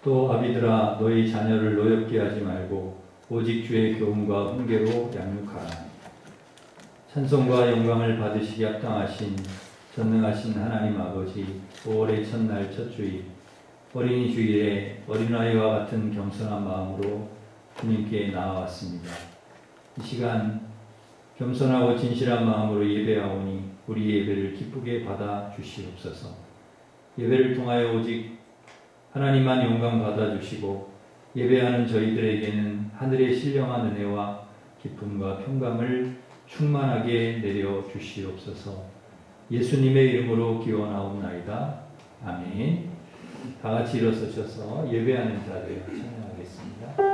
또 아비들아 너희 자녀를 노엽게 하지 말고 오직 주의 교훈과 훈계로 양육하라. 찬송과 영광을 받으시기 합당하신 전능하신 하나님 아버지, 5월의 첫날 첫 주일 어린이 주일에 어린아이와 같은 겸손한 마음으로 주님께 나아왔습니다. 이 시간 겸손하고 진실한 마음으로 예배하오니 우리 예배를 기쁘게 받아 주시옵소서. 예배를 통하여 오직 하나님만 영광 받아 주시고 예배하는 저희들에게는 하늘의 신령한 은혜와 기쁨과 평강을 충만하게 내려 주시옵소서. 예수님의 이름으로 기원하옵나이다. 아멘. 다 같이 일어서셔서 예배하는 자들 찬양하겠습니다.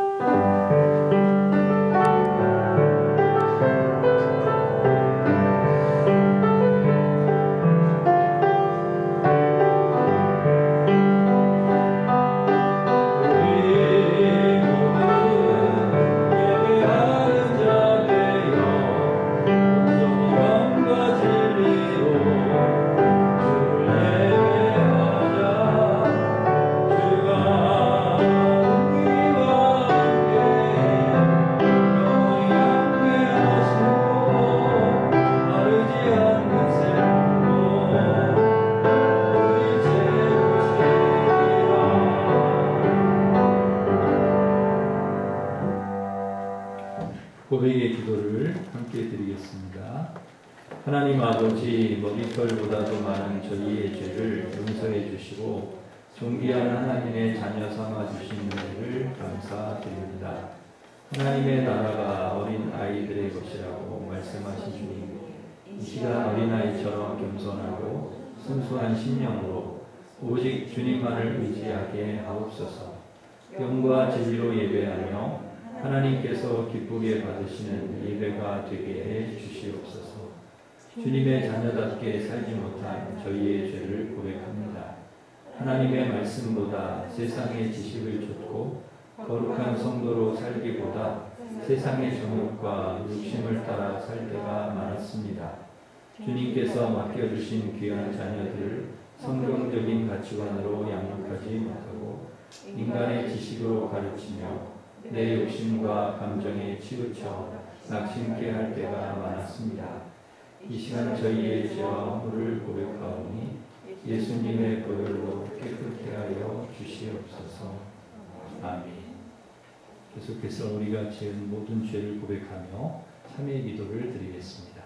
고백의 기도를 함께 드리겠습니다. 하나님 아버지, 머리털보다도 많은 저희의 죄를 용서해 주시고 존귀한 하나님의 자녀 삼아 주신 은혜를 감사드립니다. 하나님의 나라가 어린 아이들의 것이라고 말씀하신 주님, 이 시간 어린아이처럼 겸손하고 순수한 심령으로 오직 주님만을 의지하게 하옵소서. 영과 진리로 예배하며 하나님께서 기쁘게 받으시는 예배가 되게 해 주시옵소서. 주님의 자녀답게 살지 못한 저희의 죄를 고백합니다. 하나님의 말씀보다 세상의 지식을 좇고 거룩한 성도로 살기보다 세상의 정욕과 욕심을 따라 살 때가 많았습니다. 주님께서 맡겨주신 귀한 자녀들을 성경적인 가치관으로 양육하지 못하고 인간의 지식으로 가르치며 내 욕심과 감정에 치우쳐 낙심케 할 때가 많았습니다. 이 시간 저희의 죄와 허물을 고백하오니 예수님의 보혈로 깨끗게 하여 주시옵소서. 아멘. 계속해서 우리가 지은 모든 죄를 고백하며 참회 기도를 드리겠습니다.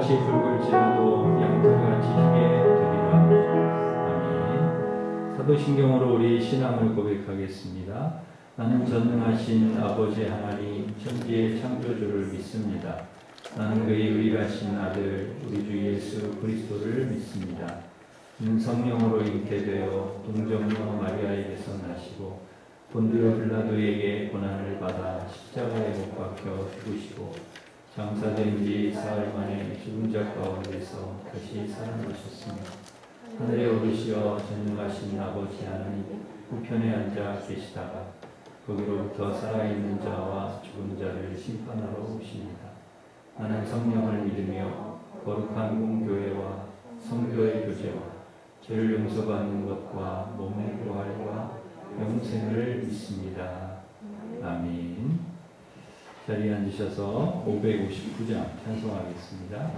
같이 붉을지라도 양털같이 희게 되리라. 아멘. 사도신경으로 우리 신앙을 고백하겠습니다. 나는 전능하신 아버지 하나님 천지의 창조주를 믿습니다. 나는 그의 의리하신 아들 우리 주 예수 그리스도를 믿습니다. 그는 성령으로 잉태되어 동정녀 마리아에게서 나시고 본디오 빌라도에게 고난을 받아 십자가에 못 박혀 죽으시고 장사된 지 사흘 만에 죽은 자 가운데서 다시 살아나셨으며 하늘에 오르시어 전능하신 아버지 하나님 우편에 앉아 계시다가 거기로부터 살아있는 자와 죽은 자를 심판하러 오십니다. 나는 성령을 믿으며 거룩한 공교회와 성교의 교제와 죄를 용서받는 것과 몸의 부활과 영생을 믿습니다. 아멘. 자리에 앉으셔서 559장 찬송하겠습니다.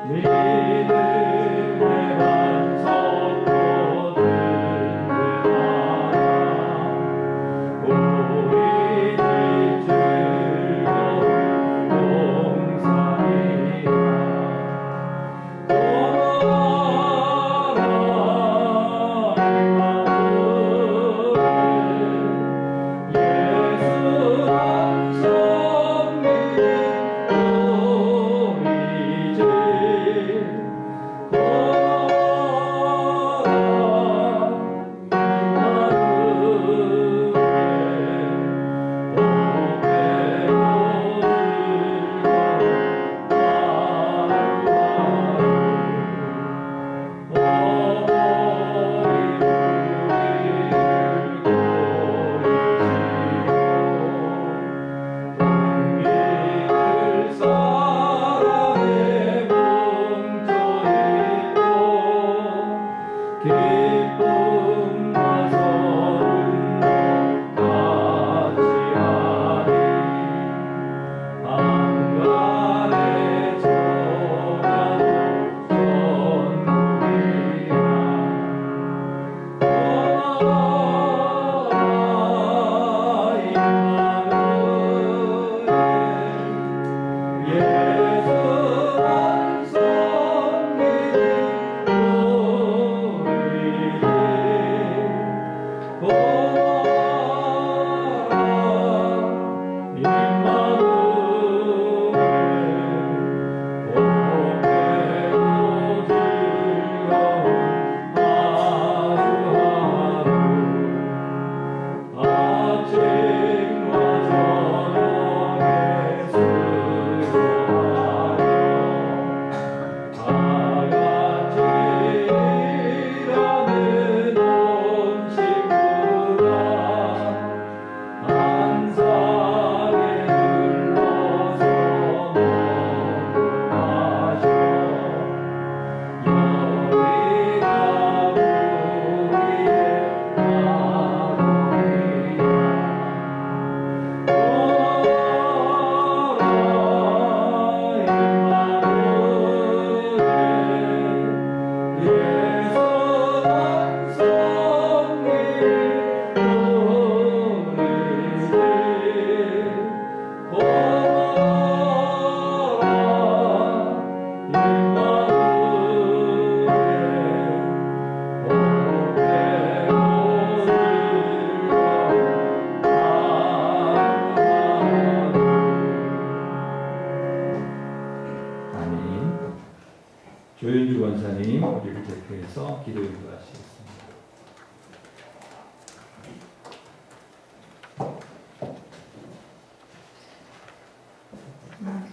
믿음 조현주 권사님 우리를 대표해서 기도 인도하시겠습니다.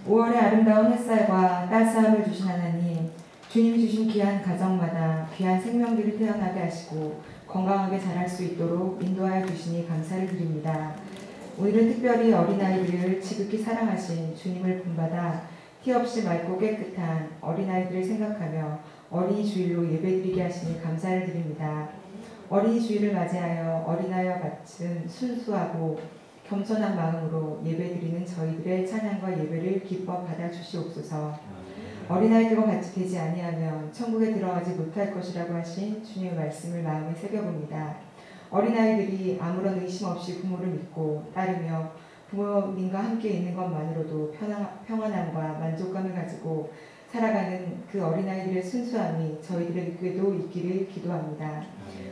5월의 아름다운 햇살과 따스함을 주신 하나님, 주님이 주신 귀한 가정마다 귀한 생명들이 태어나게 하시고 건강하게 자랄 수 있도록 인도하여 주시니 감사를 드립니다. 오늘은 특별히 어린아이들을 지극히 사랑하신 주님을 본받아 티 없이 맑고 깨끗한 어린아이들을 생각하며 어린이 주일로 예배드리게 하시니 감사를 드립니다. 어린이 주일을 맞이하여 어린아이와 같은 순수하고 겸손한 마음으로 예배드리는 저희들의 찬양과 예배를 기뻐 받아주시옵소서. 어린아이들과 같이 되지 아니하면 천국에 들어가지 못할 것이라고 하신 주님의 말씀을 마음에 새겨봅니다. 어린아이들이 아무런 의심 없이 부모를 믿고 따르며 부모님과 함께 있는 것만으로도 평안함과 만족감을 가지고 살아가는 그 어린아이들의 순수함이 저희들에게도 있기를 기도합니다.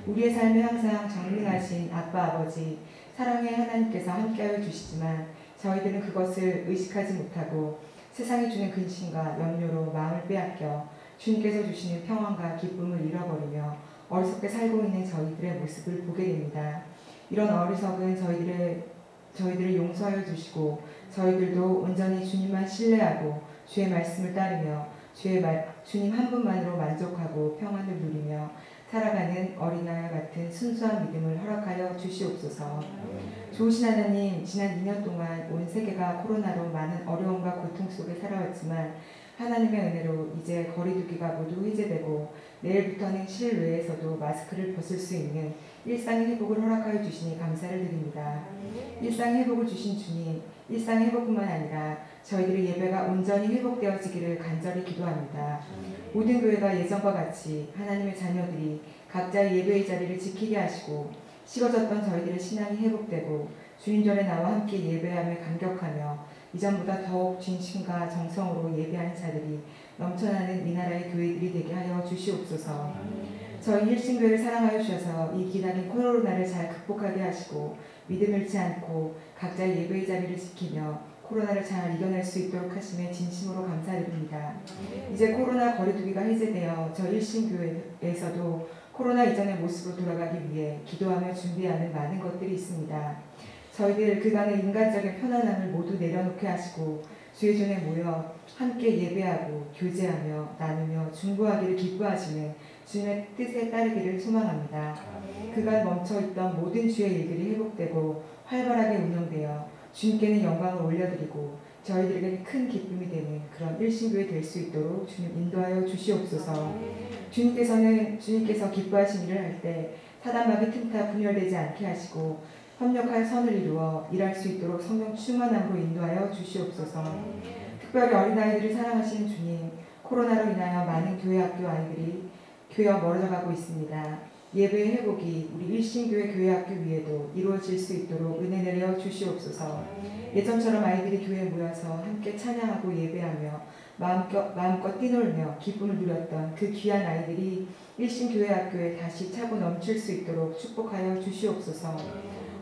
우리의 삶에 항상 전능하신 아빠, 아버지, 사랑의 하나님께서 함께하여 주시지만 저희들은 그것을 의식하지 못하고 세상이 주는 근심과 염려로 마음을 빼앗겨 주님께서 주시는 평안과 기쁨을 잃어버리며 어리석게 살고 있는 저희들의 모습을 보게 됩니다. 이런 어리석은 저희들을 용서하여 주시고 저희들도 온전히 주님만 신뢰하고 주의 말씀을 따르며 주님 한 분만으로 만족하고 평안을 누리며 살아가는 어린아이와 같은 순수한 믿음을 허락하여 주시옵소서. 좋으신 하나님, 지난 2년 동안 온 세계가 코로나로 많은 어려움과 고통 속에 살아왔지만 하나님의 은혜로 이제 거리두기가 모두 해제되고 내일부터는 실외에서도 마스크를 벗을 수 있는 일상의 회복을 허락하여 주시니 감사를 드립니다. 일상의 회복을 주신 주님, 일상의 회복뿐만 아니라 저희들의 예배가 온전히 회복되어지기를 간절히 기도합니다. 모든 교회가 예전과 같이 하나님의 자녀들이 각자의 예배의 자리를 지키게 하시고 식어졌던 저희들의 신앙이 회복되고 주님 전에 나와 함께 예배함에 감격하며 이전보다 더욱 진심과 정성으로 예배하는 자들이 넘쳐나는 이 나라의 교회들이 되게 하여 주시옵소서. 저희 일신교회를 사랑하여 주셔서 이 기나긴 코로나를 잘 극복하게 하시고 믿음 잃지 않고 각자의 예배의 자리를 지키며 코로나를 잘 이겨낼 수 있도록 하심에 진심으로 감사드립니다. 이제 코로나 거리두기가 해제되어 저 일신교회에서도 코로나 이전의 모습으로 돌아가기 위해 기도하며 준비하는 많은 것들이 있습니다. 저희들 그간의 인간적인 편안함을 모두 내려놓게 하시고 주의 전에 모여 함께 예배하고 교제하며 나누며 중보하기를 기뻐하시는 주님의 뜻에 따르기를 소망합니다. 그간 멈춰있던 모든 주의 일들이 회복되고 활발하게 운영되어 주님께는 영광을 올려드리고 저희들에게 큰 기쁨이 되는 그런 일신교회 될 수 있도록 주님 인도하여 주시옵소서. 주님께서 기뻐하신 일을 할 때 사단마귀 틈타 분열되지 않게 하시고 협력할 선을 이루어 일할 수 있도록 성령 충만함으로 인도하여 주시옵소서. 특별히 어린아이들을 사랑하시는 주님, 코로나로 인하여 많은 교회 학교 아이들이 교회와 멀어져 가고 있습니다. 예배의 회복이 우리 일신교회 교회 학교 위에도 이루어질 수 있도록 은혜 내려 주시옵소서. 예전처럼 아이들이 교회에 모여서 함께 찬양하고 예배하며 마음껏 뛰놀며 기쁨을 누렸던 그 귀한 아이들이 일신교회 학교에 다시 차고 넘칠 수 있도록 축복하여 주시옵소서.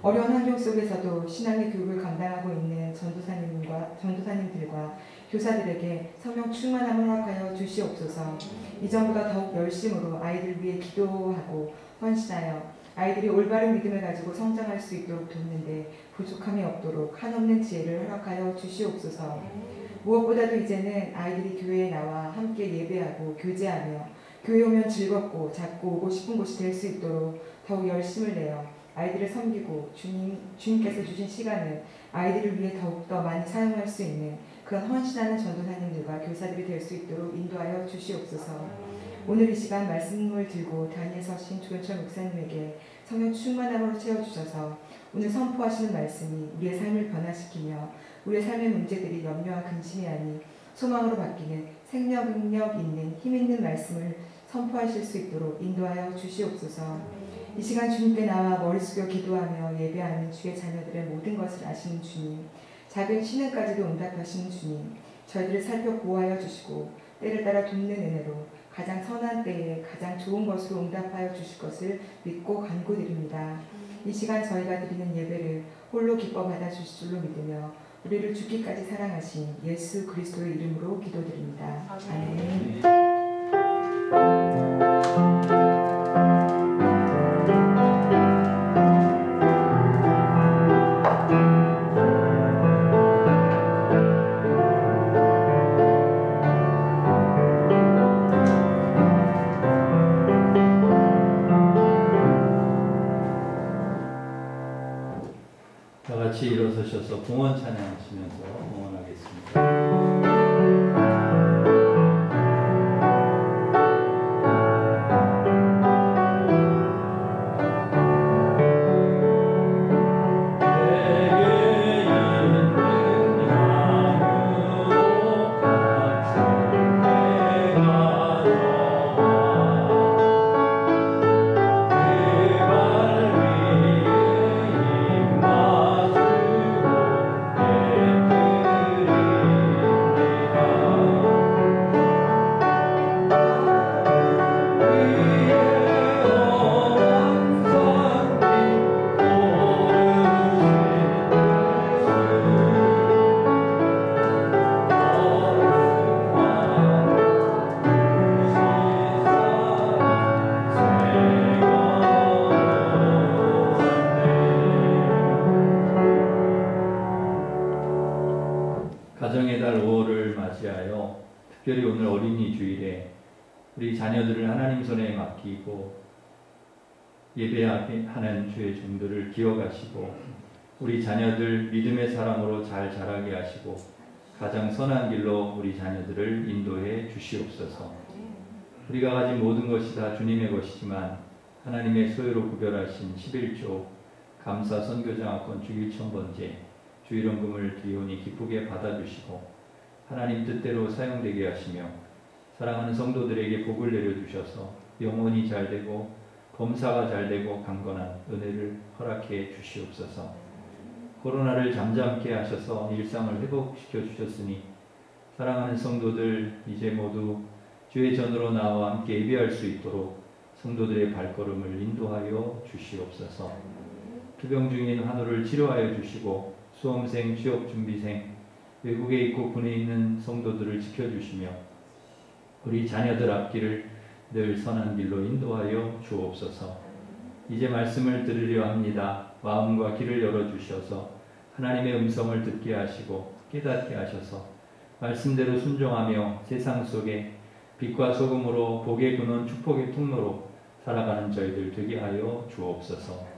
어려운 환경 속에서도 신앙의 교육을 감당하고 있는 전도사님들과 교사들에게 성령 충만함을 허락하여 주시옵소서. 이전보다 더욱 열심으로 아이들 위해 기도하고 헌신하여 아이들이 올바른 믿음을 가지고 성장할 수 있도록 돕는데 부족함이 없도록 한없는 지혜를 허락하여 주시옵소서. 무엇보다도 이제는 아이들이 교회에 나와 함께 예배하고 교제하며 교회 오면 즐겁고 작고 오고 싶은 곳이 될 수 있도록 더욱 열심을 내어 아이들을 섬기고 주님께서 주신 시간을 아이들을 위해 더욱더 많이 사용할 수 있는 그런 헌신하는 전도사님들과 교사들이 될 수 있도록 인도하여 주시옵소서. 오늘 이 시간 말씀을 들고 단위에 서신 조현철 목사님에게 성령 충만함으로 채워주셔서 오늘 선포하시는 말씀이 우리의 삶을 변화시키며 우리의 삶의 문제들이 염려와 근심이 아닌 소망으로 바뀌는 생명력 있는 힘 있는 말씀을 선포하실 수 있도록 인도하여 주시옵소서. 이 시간 주님께 나와 머리 숙여 기도하며 예배하는 주의 자녀들의 모든 것을 아시는 주님, 작은 신음까지도 응답하시는 주님, 저희들을 살펴 보호하여 주시고 때를 따라 돕는 은혜로 가장 선한 때에 가장 좋은 것으로 응답하여 주실 것을 믿고 간구드립니다. 이 시간 저희가 드리는 예배를 홀로 기뻐 받아주실 줄로 믿으며 우리를 죽기까지 사랑하신 예수 그리스도의 이름으로 기도드립니다. 아멘. 다 같이 일어서셔서 봉헌 찬양하시면서 봉헌하겠습니다. 가정의 달 5월을 맞이하여 특별히 오늘 어린이 주일에 우리 자녀들을 하나님 손에 맡기고 예배하는 주의 종들을 기억하시고 우리 자녀들 믿음의 사람으로 잘 자라게 하시고 가장 선한 길로 우리 자녀들을 인도해 주시옵소서. 우리가 가진 모든 것이 다 주님의 것이지만 하나님의 소유로 구별하신 11조 감사 선교장학권 주1,000번째 주일원금을 드리오니 기쁘게 받아주시고 하나님 뜻대로 사용되게 하시며 사랑하는 성도들에게 복을 내려주셔서 영혼이 잘되고 범사가 잘되고 강건한 은혜를 허락해 주시옵소서. 코로나를 잠잠케 하셔서 일상을 회복시켜 주셨으니 사랑하는 성도들 이제 모두 주의 전으로 나와 함께 예배할 수 있도록 성도들의 발걸음을 인도하여 주시옵소서. 투병 중인 환우를 치료하여 주시고 수험생, 취업준비생, 외국에 있고 군에 있는 성도들을 지켜주시며 우리 자녀들 앞길을 늘 선한 길로 인도하여 주옵소서. 이제 말씀을 들으려 합니다. 마음과 귀를 열어주셔서 하나님의 음성을 듣게 하시고 깨닫게 하셔서 말씀대로 순종하며 세상 속에 빛과 소금으로 복의 근원 축복의 통로로 살아가는 저희들 되게 하여 주옵소서.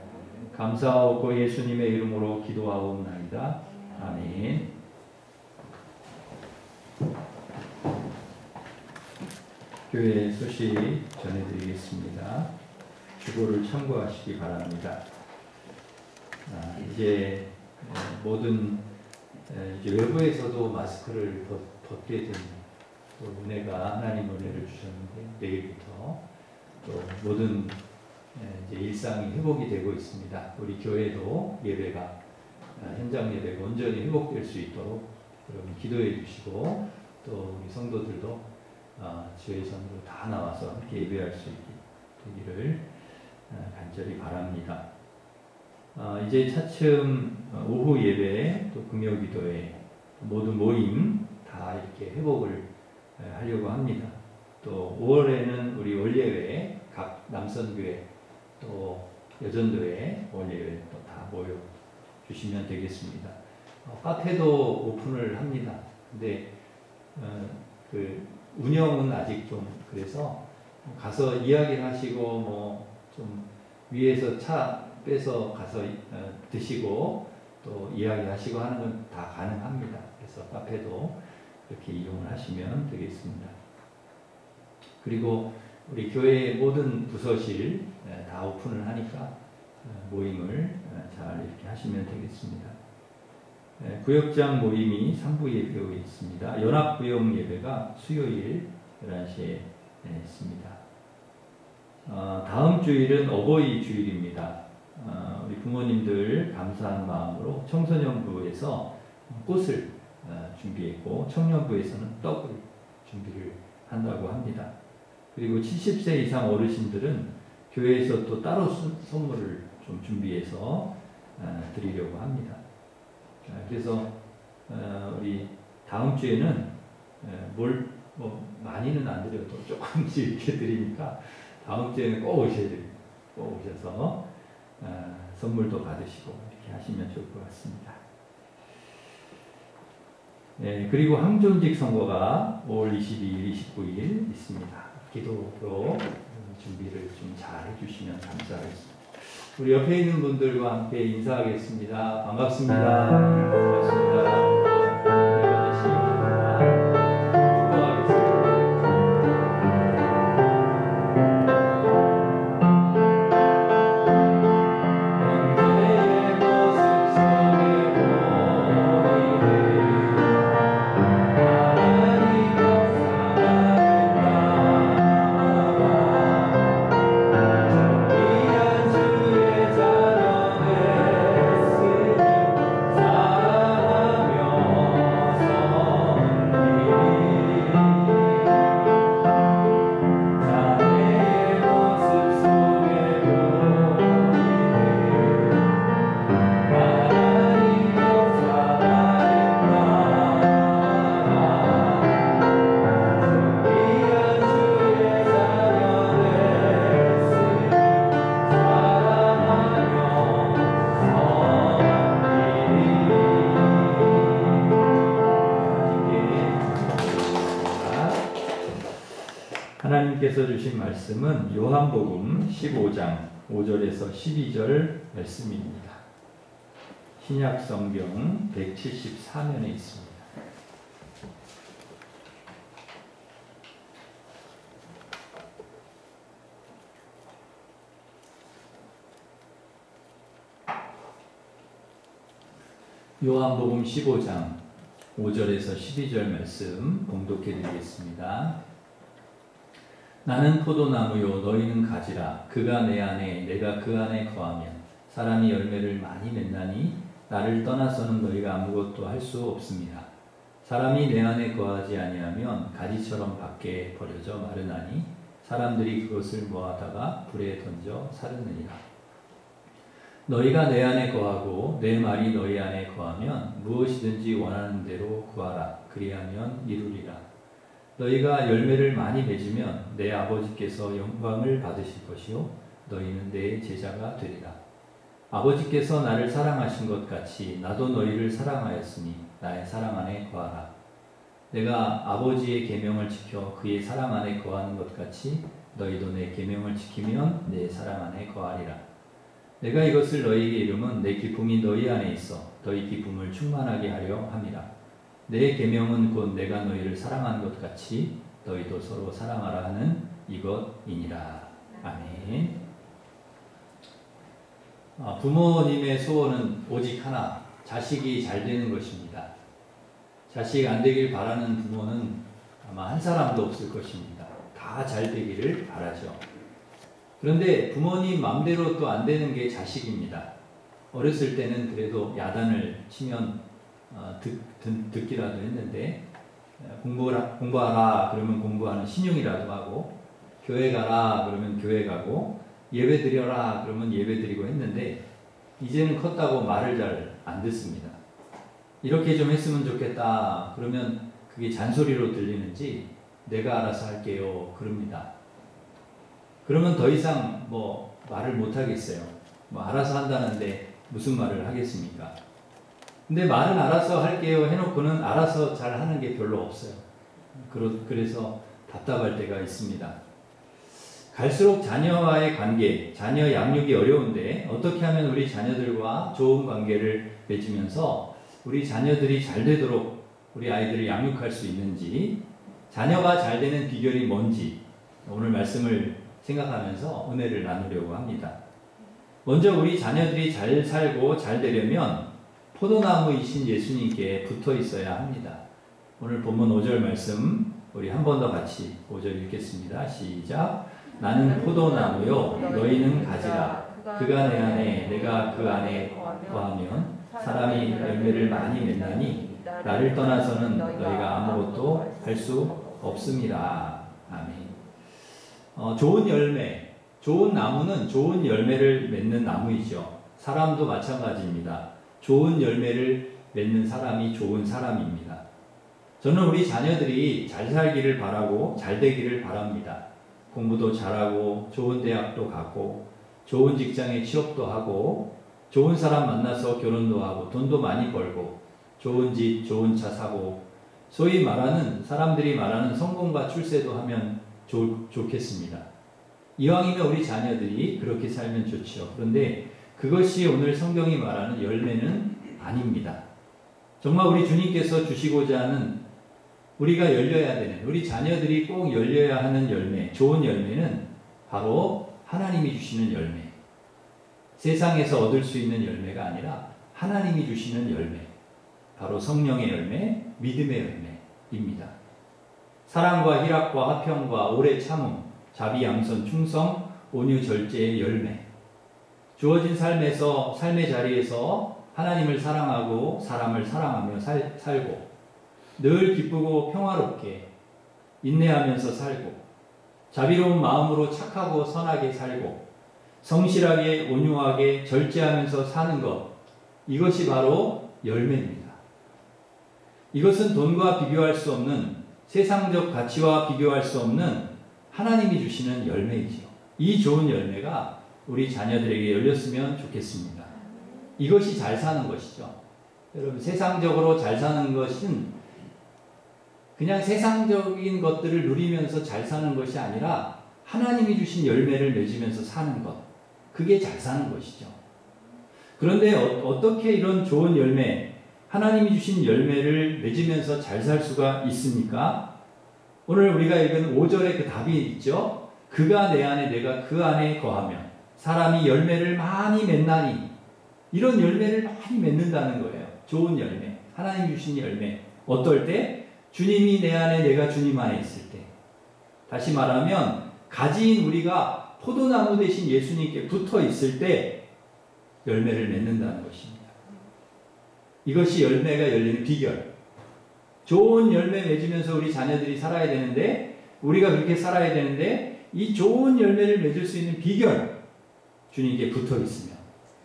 감사하고 예수님의 이름으로 기도하옵나이다. 아멘. 교회 소식 전해드리겠습니다. 주보를 참고하시기 바랍니다. 이제 모든 이제 외부에서도 마스크를 벗게 된 은혜가 하나님 은혜를 주셨는데 내일부터 또 모든 이제 일상이 회복이 되고 있습니다. 우리 교회도 예배가 현장 예배가 온전히 회복될 수 있도록 여러분 기도해 주시고 또 우리 성도들도 주의 전으로 다 나와서 함께 예배할 수 되기를 간절히 바랍니다. 이제 차츰 오후 예배 또 금요 기도회 모든 모임 다 이렇게 회복을 하려고 합니다. 또 5월에는 우리 원예회 각 남선교회 또 여전도회 원예회 또 다 모여 주시면 되겠습니다. 카페도 오픈을 합니다. 근데 그 운영은 아직 좀 그래서 가서 이야기를 하시고 뭐 좀 위에서 차 빼서 가서 드시고 또 이야기하시고 하는 건 다 가능합니다. 그래서 카페도 이렇게 이용을 하시면 되겠습니다. 그리고 우리 교회의 모든 부서실 다 오픈을 하니까 모임을 잘 이렇게 하시면 되겠습니다. 구역장 모임이 3부 예배에 있습니다. 연합구역 예배가 수요일 11시에 있습니다. 다음 주일은 어버이 주일입니다. 우리 부모님들 감사한 마음으로 청소년부에서 꽃을 준비했고 청년부에서는 떡을 준비를 한다고 합니다. 그리고 70세 이상 어르신들은 교회에서 또 따로 선물을 좀 준비해서 드리려고 합니다. 그래서 우리 다음 주에는 뭘 뭐 많이는 안 드려도 조금씩 이렇게 드리니까 다음 주에는 꼭 오셔야 됩니다. 꼭 오셔서 선물도 받으시고 이렇게 하시면 좋을 것 같습니다. 네, 그리고 항존직 선거가 5월 22일, 29일 있습니다. 기도로 준비를 좀 잘 해주시면 감사하겠습니다. 우리 옆에 있는 분들과 함께 인사하겠습니다. 반갑습니다. 반갑습니다. 하나님께서 주신 말씀은 요한복음 15장 5절에서 12절 말씀입니다. 신약 성경 174면에 있습니다. 요한복음 15장 5절에서 12절 말씀 봉독해 드리겠습니다. 나는 포도나무요 너희는 가지라. 그가 내 안에 내가 그 안에 거하면 사람이 열매를 많이 맺나니 나를 떠나서는 너희가 아무것도 할 수 없습니다. 사람이 내 안에 거하지 아니하면 가지처럼 밖에 버려져 마르나니 사람들이 그것을 모아다가 불에 던져 사르느니라. 너희가 내 안에 거하고 내 말이 너희 안에 거하면 무엇이든지 원하는 대로 구하라. 그리하면 이루리라. 너희가 열매를 많이 맺으면 내 아버지께서 영광을 받으실 것이요 너희는 내 제자가 되리라. 아버지께서 나를 사랑하신 것 같이 나도 너희를 사랑하였으니 나의 사랑 안에 거하라. 내가 아버지의 계명을 지켜 그의 사랑 안에 거하는 것 같이 너희도 내 계명을 지키면 내 사랑 안에 거하리라. 내가 이것을 너희에게 이름은 내 기쁨이 너희 안에 있어 너희 기쁨을 충만하게 하려 함이라. 내 계명은 곧 내가 너희를 사랑한 것 같이 너희도 서로 사랑하라 하는 이것이니라. 아멘. 부모님의 소원은 오직 하나, 자식이 잘 되는 것입니다. 자식 안 되길 바라는 부모는 아마 한 사람도 없을 것입니다. 다 잘 되기를 바라죠. 그런데 부모님 마음대로 또 안 되는 게 자식입니다. 어렸을 때는 그래도 야단을 치면 듣기라도 했는데 공부하라 그러면 공부하는 신용이라도 하고 교회 가라 그러면 교회 가고 예배 드려라 그러면 예배 드리고 했는데 이제는 컸다고 말을 잘 안 듣습니다. 이렇게 좀 했으면 좋겠다 그러면 그게 잔소리로 들리는지 내가 알아서 할게요 그럽니다. 그러면 더 이상 뭐 말을 못 하겠어요. 뭐 알아서 한다는데 무슨 말을 하겠습니까? 근데 말은 알아서 할게요 해놓고는 알아서 잘 하는 게 별로 없어요. 그래서 답답할 때가 있습니다. 갈수록 자녀와의 관계, 자녀 양육이 어려운데 어떻게 하면 우리 자녀들과 좋은 관계를 맺으면서 우리 자녀들이 잘 되도록 우리 아이들을 양육할 수 있는지, 자녀가 잘 되는 비결이 뭔지 오늘 말씀을 생각하면서 은혜를 나누려고 합니다. 먼저 우리 자녀들이 잘 살고 잘 되려면 포도나무이신 예수님께 붙어 있어야 합니다. 오늘 본문 5절 말씀 우리 한 번 더 같이 5절 읽겠습니다. 시작. 나는 포도나무요 너희는 가지라. 그가 내 안에 내가 그 안에 거하면 사람이 열매를 많이 맺나니 나를 떠나서는 너희가 아무것도 할 수 없음이라. 아멘. 좋은 열매, 좋은 나무는 좋은 열매를 맺는 나무이죠. 사람도 마찬가지입니다. 좋은 열매를 맺는 사람이 좋은 사람입니다. 저는 우리 자녀들이 잘 살기를 바라고 잘 되기를 바랍니다. 공부도 잘하고 좋은 대학도 가고 좋은 직장에 취업도 하고 좋은 사람 만나서 결혼도 하고 돈도 많이 벌고 좋은 집, 좋은 차 사고 소위 말하는 사람들이 말하는 성공과 출세도 하면 좋겠습니다. 이왕이면 우리 자녀들이 그렇게 살면 좋죠. 그런데 그것이 오늘 성경이 말하는 열매는 아닙니다. 정말 우리 주님께서 주시고자 하는 우리가 열려야 되는 우리 자녀들이 꼭 열려야 하는 열매, 좋은 열매는 바로 하나님이 주시는 열매. 세상에서 얻을 수 있는 열매가 아니라 하나님이 주시는 열매. 바로 성령의 열매, 믿음의 열매입니다. 사랑과 희락과 화평과 오래 참음, 자비, 양선, 충성, 온유, 절제의 열매. 주어진 삶의 자리에서 하나님을 사랑하고 사람을 사랑하며 살고 늘 기쁘고 평화롭게 인내하면서 살고 자비로운 마음으로 착하고 선하게 살고 성실하게 온유하게 절제하면서 사는 것, 이것이 바로 열매입니다. 이것은 돈과 비교할 수 없는 세상적 가치와 비교할 수 없는 하나님이 주시는 열매이지요. 이 좋은 열매가 우리 자녀들에게 열렸으면 좋겠습니다. 이것이 잘 사는 것이죠. 여러분, 세상적으로 잘 사는 것은 그냥 세상적인 것들을 누리면서 잘 사는 것이 아니라 하나님이 주신 열매를 맺으면서 사는 것, 그게 잘 사는 것이죠. 그런데 어떻게 이런 좋은 열매, 하나님이 주신 열매를 맺으면서 잘 살 수가 있습니까? 오늘 우리가 읽은 5절에 그 답이 있죠. 그가 내 안에 내가 그 안에 거하면 사람이 열매를 많이 맺나니, 이런 열매를 많이 맺는다는 거예요. 좋은 열매, 하나님 주신 열매. 어떨 때? 주님이 내 안에 내가 주님 안에 있을 때. 다시 말하면 가지인 우리가 포도나무 대신 예수님께 붙어 있을 때 열매를 맺는다는 것입니다. 이것이 열매가 열리는 비결. 좋은 열매 맺으면서 우리 자녀들이 살아야 되는데, 우리가 그렇게 살아야 되는데, 이 좋은 열매를 맺을 수 있는 비결, 주님께 붙어 있으면,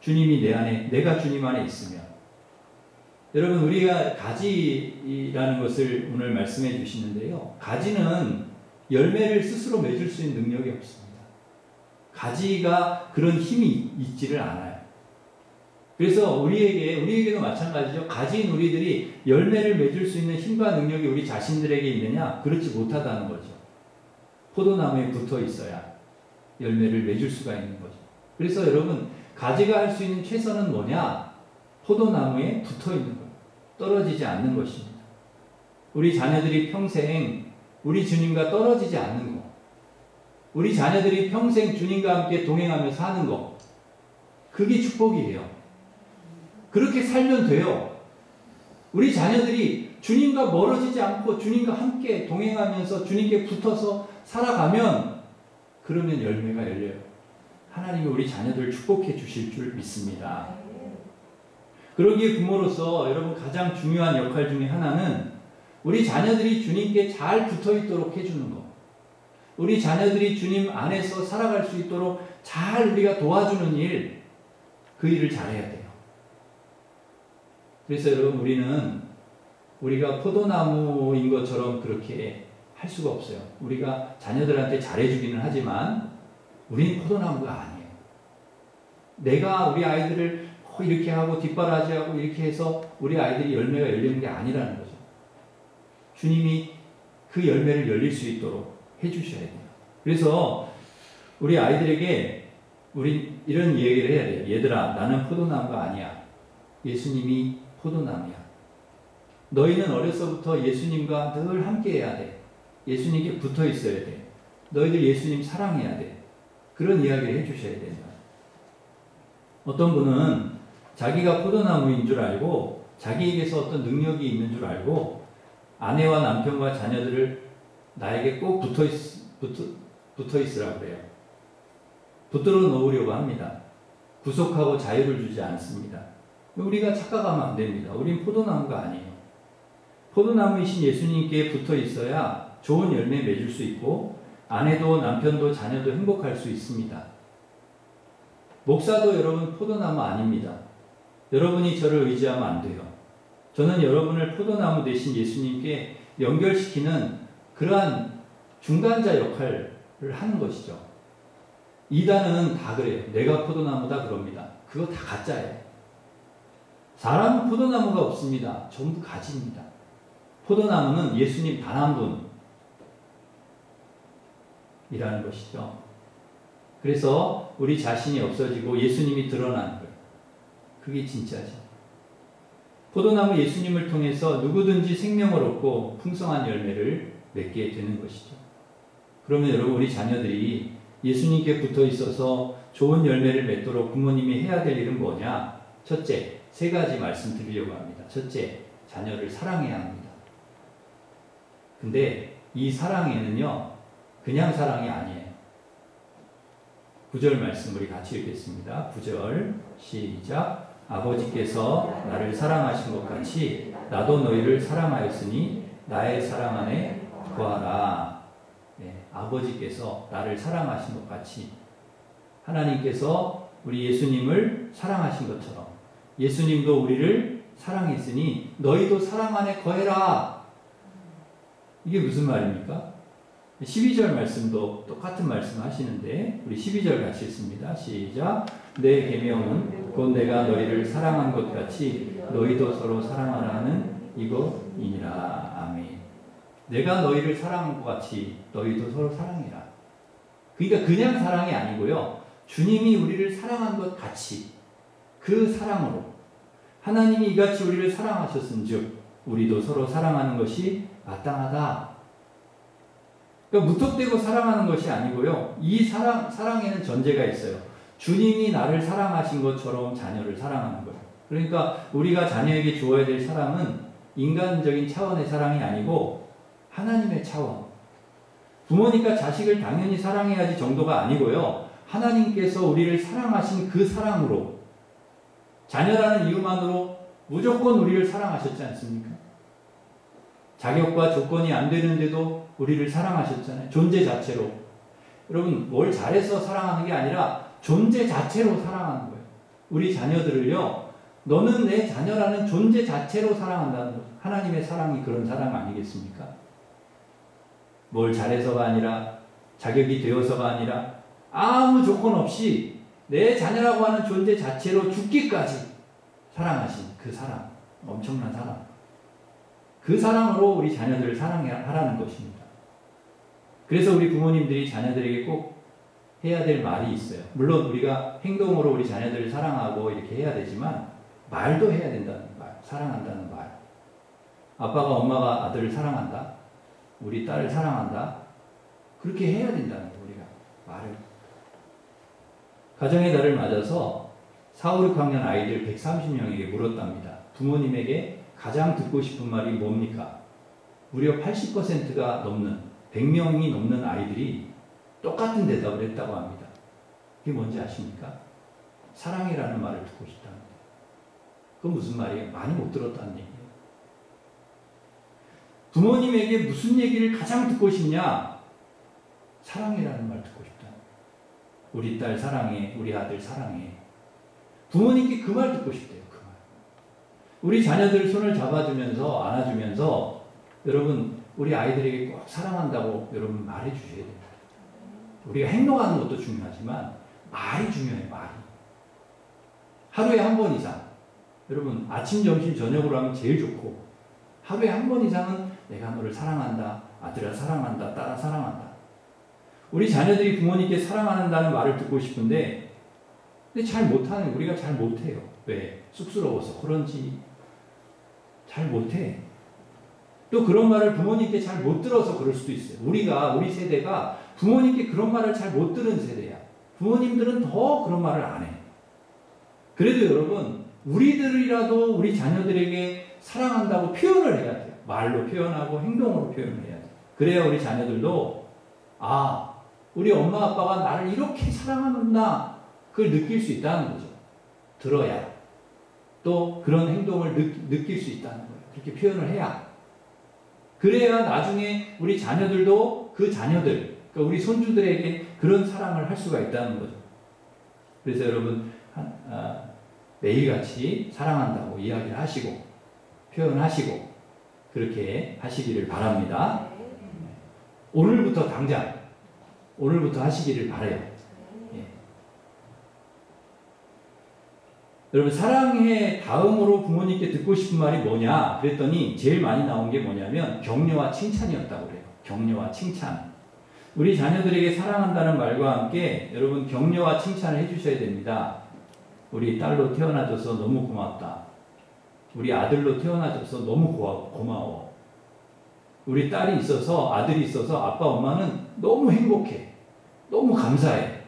주님이 내 안에, 내가 주님 안에 있으면. 여러분, 우리가 가지라는 것을 오늘 말씀해 주시는데요, 가지는 열매를 스스로 맺을 수 있는 능력이 없습니다. 가지가 그런 힘이 있지를 않아요. 그래서 우리에게도 마찬가지죠. 가지인 우리들이 열매를 맺을 수 있는 힘과 능력이 우리 자신들에게 있느냐? 그렇지 못하다는 거죠. 포도나무에 붙어 있어야 열매를 맺을 수가 있는 거죠. 그래서 여러분, 가지가 할 수 있는 최선은 뭐냐? 포도나무에 붙어 있는 거예요. 떨어지지 않는 것입니다. 우리 자녀들이 평생 우리 주님과 떨어지지 않는 것, 우리 자녀들이 평생 주님과 함께 동행하며 사는 것, 그게 축복이에요. 그렇게 살면 돼요. 우리 자녀들이 주님과 멀어지지 않고 주님과 함께 동행하면서 주님께 붙어서 살아가면, 그러면 열매가 열려요. 하나님이 우리 자녀들을 축복해 주실 줄 믿습니다. 그러기에 부모로서 여러분, 가장 중요한 역할 중에 하나는 우리 자녀들이 주님께 잘 붙어 있도록 해주는 것. 우리 자녀들이 주님 안에서 살아갈 수 있도록 잘 우리가 도와주는 일, 그 일을 잘해야 돼요. 그래서 여러분, 우리가 포도나무인 것처럼 그렇게 할 수가 없어요. 우리가 자녀들한테 잘해주기는 하지만 우리는 포도나무가 아니에요. 내가 우리 아이들을 이렇게 하고 뒷바라지하고 이렇게 해서 우리 아이들이 열매가 열리는 게 아니라는 거죠. 주님이 그 열매를 열릴 수 있도록 해주셔야 돼요. 그래서 우리 아이들에게 우리 이런 얘기를 해야 돼요. 얘들아, 나는 포도나무가 아니야. 예수님이 포도나무야. 너희는 어려서부터 예수님과 늘 함께 해야 돼. 예수님께 붙어 있어야 돼. 너희들 예수님 사랑해야 돼. 그런 이야기를 해주셔야 된다. 어떤 분은 자기가 포도나무인 줄 알고, 자기에게서 어떤 능력이 있는 줄 알고, 아내와 남편과 자녀들을 나에게 꼭 붙어 있으라고 그래요. 붙들어 놓으려고 합니다. 구속하고 자유를 주지 않습니다. 우리가 착각하면 안 됩니다. 우린 포도나무가 아니에요. 포도나무이신 예수님께 붙어 있어야 좋은 열매 맺을 수 있고, 아내도 남편도 자녀도 행복할 수 있습니다. 목사도 여러분 포도나무 아닙니다. 여러분이 저를 의지하면 안 돼요. 저는 여러분을 포도나무 대신 예수님께 연결시키는 그러한 중간자 역할을 하는 것이죠. 이단은 다 그래요. 내가 포도나무다 그럽니다. 그거 다 가짜예요. 사람은 포도나무가 없습니다. 전부 가지입니다. 포도나무는 예수님 단 한 분이라는 것이죠. 그래서 우리 자신이 없어지고 예수님이 드러나는 거예요. 그게 진짜죠. 포도나무 예수님을 통해서 누구든지 생명을 얻고 풍성한 열매를 맺게 되는 것이죠. 그러면 여러분, 우리 자녀들이 예수님께 붙어 있어서 좋은 열매를 맺도록 부모님이 해야 될 일은 뭐냐? 첫째, 3가지 말씀드리려고 합니다. 첫째, 자녀를 사랑해야 합니다. 근데 이 사랑에는요, 그냥 사랑이 아니에요. 9절 말씀 우리 같이 읽겠습니다. 9절 시작. 아버지께서 나를 사랑하신 것 같이 나도 너희를 사랑하였으니 나의 사랑 안에 거하라. 네, 아버지께서 나를 사랑하신 것 같이, 하나님께서 우리 예수님을 사랑하신 것처럼 예수님도 우리를 사랑했으니 너희도 사랑 안에 거해라. 이게 무슨 말입니까? 12절 말씀도 똑같은 말씀 하시는데 우리 12절 같이 읽습니다. 시작. 내 계명은 곧 내가 너희를 사랑한 것 같이 너희도 서로 사랑하라는 이것이니라. 아멘. 내가 너희를 사랑한 것 같이 너희도 서로 사랑해라. 그러니까 그냥 사랑이 아니고요. 주님이 우리를 사랑한 것 같이 그 사랑으로 하나님이 이같이 우리를 사랑하셨은즉 우리도 서로 사랑하는 것이 마땅하다. 그러니까 무턱대고 사랑하는 것이 아니고요. 이 사랑에는 전제가 있어요. 주님이 나를 사랑하신 것처럼 자녀를 사랑하는 거예요. 그러니까 우리가 자녀에게 주어야 될 사랑은 인간적인 차원의 사랑이 아니고 하나님의 차원. 부모니까 자식을 당연히 사랑해야지 정도가 아니고요. 하나님께서 우리를 사랑하신 그 사랑으로, 자녀라는 이유만으로 무조건 우리를 사랑하셨지 않습니까? 자격과 조건이 안 되는데도 우리를 사랑하셨잖아요. 존재 자체로. 여러분, 뭘 잘해서 사랑하는 게 아니라 존재 자체로 사랑하는 거예요. 우리 자녀들을요, 너는 내 자녀라는 존재 자체로 사랑한다는 거예요. 하나님의 사랑이 그런 사랑 아니겠습니까? 뭘 잘해서가 아니라, 자격이 되어서가 아니라, 아무 조건 없이 내 자녀라고 하는 존재 자체로 죽기까지 사랑하신 그 사랑, 엄청난 사랑. 그 사랑으로 우리 자녀들을 사랑하라는 것입니다. 그래서 우리 부모님들이 자녀들에게 꼭 해야 될 말이 있어요. 물론 우리가 행동으로 우리 자녀들을 사랑하고 이렇게 해야 되지만 말도 해야 된다는 말, 사랑한다는 말. 아빠가 엄마가 아들을 사랑한다, 우리 딸을 사랑한다, 그렇게 해야 된다는 거예요. 우리가 말을. 가정의 달을 맞아서 4, 5, 6학년 아이들 130명에게 물었답니다. 부모님에게 가장 듣고 싶은 말이 뭡니까? 무려 80%가 넘는, 100명이 넘는 아이들이 똑같은 대답을 했다고 합니다. 그게 뭔지 아십니까? 사랑이라는 말을 듣고 싶답니다. 그건 무슨 말이에요? 많이 못 들었다는 얘기예요. 부모님에게 무슨 얘기를 가장 듣고 싶냐? 사랑이라는 말 듣고 싶다. 우리 딸 사랑해, 우리 아들 사랑해. 부모님께 그 말 듣고 싶대요. 그 말. 우리 자녀들 손을 잡아주면서 안아주면서 여러분, 우리 아이들에게 꼭 사랑한다고 여러분 말해 주셔야 됩니다. 우리가 행동하는 것도 중요하지만 말이 중요해요. 말이. 하루에 한 번 이상, 여러분 아침, 점심, 저녁으로 하면 제일 좋고, 하루에 한 번 이상은 내가 너를 사랑한다, 아들아 사랑한다, 딸아 사랑한다. 우리 자녀들이 부모님께 사랑한다는 말을 듣고 싶은데, 근데 잘 못하는, 우리가 잘 못해요. 왜? 쑥스러워서 그런지 잘 못해. 또 그런 말을 부모님께 잘 못 들어서 그럴 수도 있어요. 우리 세대가 부모님께 그런 말을 잘 못 들은 세대야. 부모님들은 더 그런 말을 안 해. 그래도 여러분, 우리들이라도 우리 자녀들에게 사랑한다고 표현을 해야 돼요. 말로 표현하고 행동으로 표현을 해야 돼요. 그래야 우리 자녀들도 우리 엄마 아빠가 나를 이렇게 사랑하는구나, 그걸 느낄 수 있다는 거죠. 들어야. 또 그런 행동을 느낄 수 있다는 거예요. 그렇게 표현을 해야. 그래야 나중에 우리 자녀들도 그 자녀들, 그러니까 우리 손주들에게 그런 사랑을 할 수가 있다는 거죠. 그래서 여러분, 매일같이 사랑한다고 이야기를 하시고, 표현하시고, 그렇게 하시기를 바랍니다. 오늘부터 당장 오늘부터 하시기를 바라요. 예. 여러분 사랑해 다음으로 부모님께 듣고 싶은 말이 뭐냐 그랬더니 제일 많이 나온 게 뭐냐면 격려와 칭찬이었다고 그래요. 격려와 칭찬. 우리 자녀들에게 사랑한다는 말과 함께 여러분 격려와 칭찬을 해주셔야 됩니다. 우리 딸로 태어나줘서 너무 고맙다. 우리 아들로 태어나줘서 너무 고마워. 우리 딸이 있어서 아들이 있어서 아빠 엄마는 너무 행복해. 너무 감사해.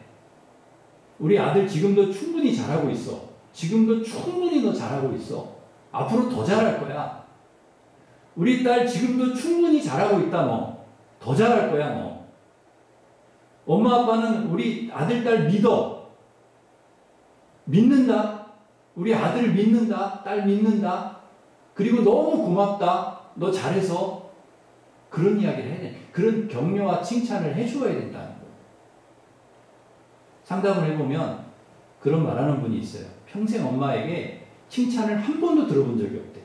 우리 아들 지금도 충분히 잘하고 있어. 지금도 충분히 너 잘하고 있어. 앞으로 더 잘할 거야. 우리 딸 지금도 충분히 잘하고 있다 너. 더 잘할 거야 너. 엄마 아빠는 우리 아들 딸 믿어. 믿는다. 우리 아들 믿는다. 딸 믿는다. 그리고 너무 고맙다. 너 잘해서. 그런 이야기를 해야 돼. 그런 격려와 칭찬을 해줘야 된다는 거예요. 상담을 해보면 그런 말하는 분이 있어요. 평생 엄마에게 칭찬을 한 번도 들어본 적이 없대.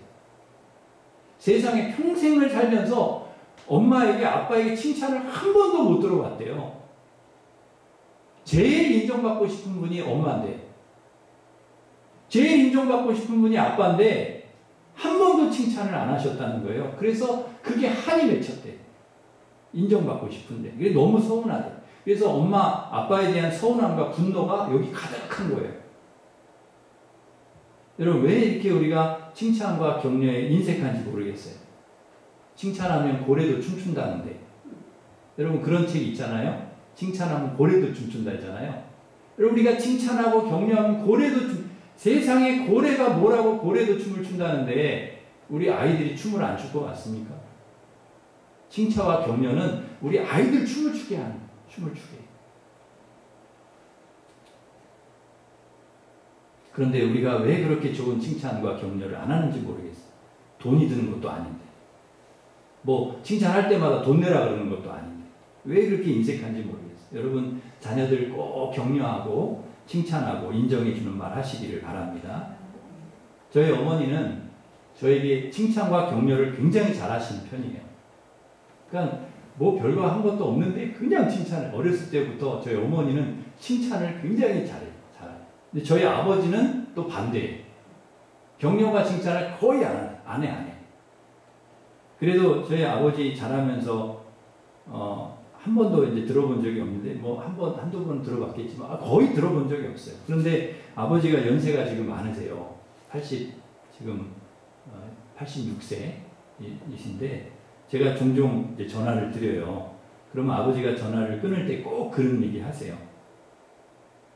세상에 평생을 살면서 엄마에게 아빠에게 칭찬을 한 번도 못 들어봤대요. 제일 인정받고 싶은 분이 엄마인데 제일 인정받고 싶은 분이 아빠인데 한 번도 칭찬을 안 하셨다는 거예요. 그래서 그게 한이 맺혔대. 인정받고 싶은데. 그게 너무 서운하대. 그래서 엄마, 아빠에 대한 서운함과 분노가 여기 가득한 거예요. 여러분, 왜 이렇게 우리가 칭찬과 격려에 인색한지 모르겠어요. 칭찬하면 고래도 춤춘다는데. 여러분, 그런 책 있잖아요. 칭찬하면 고래도 춤춘다 했잖아요. 여러분, 우리가 칭찬하고 격려하면 고래도 세상에 고래가 뭐라고 고래도 춤을 춘다는데 우리 아이들이 춤을 안 출 것 같습니까? 칭찬과 격려는 우리 아이들 춤을 추게 하는 춤을 추게. 그런데 우리가 왜 그렇게 좋은 칭찬과 격려를 안 하는지 모르겠어요. 돈이 드는 것도 아닌데 뭐 칭찬할 때마다 돈 내라 그러는 것도 아닌데 왜 그렇게 인색한지 모르겠어요. 여러분 자녀들 꼭 격려하고 칭찬하고 인정해주는 말 하시기를 바랍니다. 저희 어머니는 저에게 칭찬과 격려를 굉장히 잘하시는 편이에요. 그러니까 뭐 별거 한 것도 없는데 그냥 칭찬을 어렸을 때부터 저희 어머니는 칭찬을 굉장히 잘해요. 근데 저희 아버지는 또 반대예요. 격려와 칭찬을 거의 안 해. 그래도 저희 아버지 잘하면서 한 번도 이제 들어본 적이 없는데, 뭐 한두 번 들어봤겠지만, 거의 들어본 적이 없어요. 그런데 아버지가 연세가 지금 많으세요. 86세이신데, 제가 종종 이제 전화를 드려요. 그러면 아버지가 전화를 끊을 때 꼭 그런 얘기 하세요.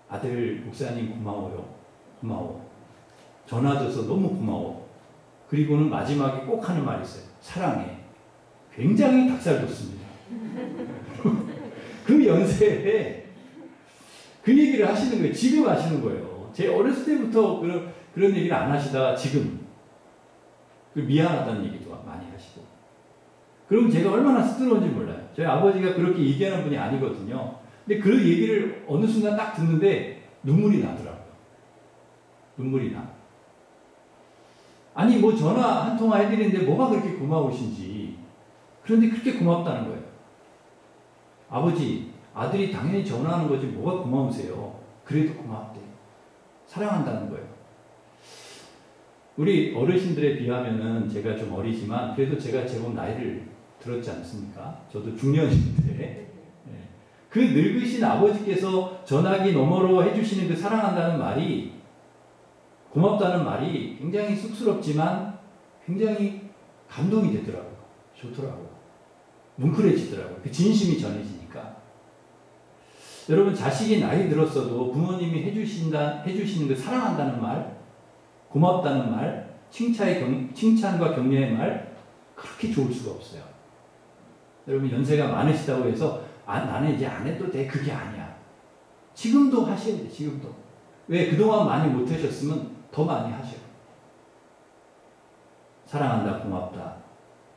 아들, 목사님 고마워. 전화 줘서 너무 고마워. 그리고는 마지막에 꼭 하는 말이 있어요. 사랑해. 굉장히 닭살 돋습니다. 그 연세에 그 얘기를 하시는 거예요. 지금 하시는 거예요. 제 어렸을 때부터 그런 얘기를 안 하시다가 지금 미안하다는 얘기도 많이 하시고. 그럼 제가 얼마나 쑥스러운지 몰라요. 저희 아버지가 그렇게 얘기하는 분이 아니거든요. 근데 그 얘기를 어느 순간 딱 듣는데 눈물이 나더라고요. 눈물이 나. 아니 뭐 전화 한 통화 해드리는데 뭐가 그렇게 고마우신지. 그런데 그렇게 고맙다는 거예요. 아버지, 아들이 당연히 전화하는 거지 뭐가 고마우세요. 그래도 고맙대. 사랑한다는 거예요. 우리 어르신들에 비하면은 제가 좀 어리지만 그래도 제가 제법 나이를 들었지 않습니까? 저도 중년인데 그 늙으신 아버지께서 전화기 너머로 해주시는 그 사랑한다는 말이, 고맙다는 말이 굉장히 쑥스럽지만 굉장히 감동이 되더라고요. 좋더라고요. 뭉클해지더라고요. 그 진심이 전해지니까. 여러분 자식이 나이 들었어도 부모님이 해주시는 그 사랑한다는 말, 고맙다는 말, 칭찬과 격려의 말 그렇게 좋을 수가 없어요. 여러분 연세가 많으시다고 해서 나는 이제 안 해도 돼. 그게 아니야. 지금도 하셔야 돼. 지금도. 왜? 그동안 많이 못하셨으면 더 많이 하셔요. 사랑한다, 고맙다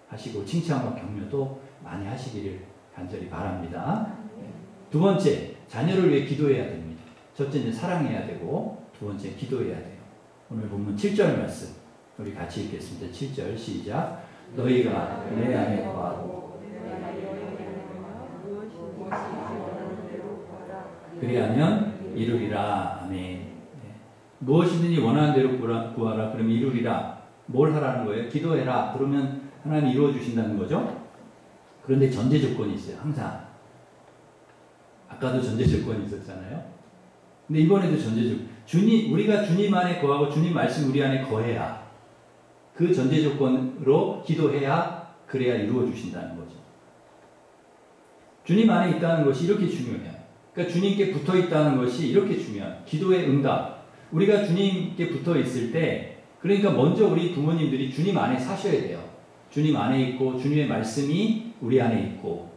하시고 칭찬과 격려도 많이 하시기를 간절히 바랍니다. 두 번째, 자녀를 위해 기도해야 됩니다. 첫째는 사랑해야 되고 두 번째 기도해야 돼요. 오늘 본문 7절 말씀 우리 같이 읽겠습니다. 7절 시작. 너희가 내 안에 거하고 그리하면 이루리라. 아멘. 네. 무엇이든지 원하는 대로 구하라. 그러면 이루리라. 뭘 하라는 거예요? 기도해라. 그러면 하나님 이루어 주신다는 거죠. 그런데 전제 조건이 있어요. 항상. 아까도 전제 조건이 있었잖아요. 근데 이번에도 전제 조건. 우리가 주님 안에 거하고 주님 말씀 우리 안에 거해야. 그 전제 조건으로 기도해야 그래야 이루어 주신다는 거죠. 주님 안에 있다는 것이 이렇게 중요해요. 그러니까 주님께 붙어 있다는 것이 이렇게 중요해요. 기도의 응답. 우리가 주님께 붙어 있을 때, 그러니까 먼저 우리 부모님들이 주님 안에 사셔야 돼요. 주님 안에 있고 주님의 말씀이 우리 안에 있고,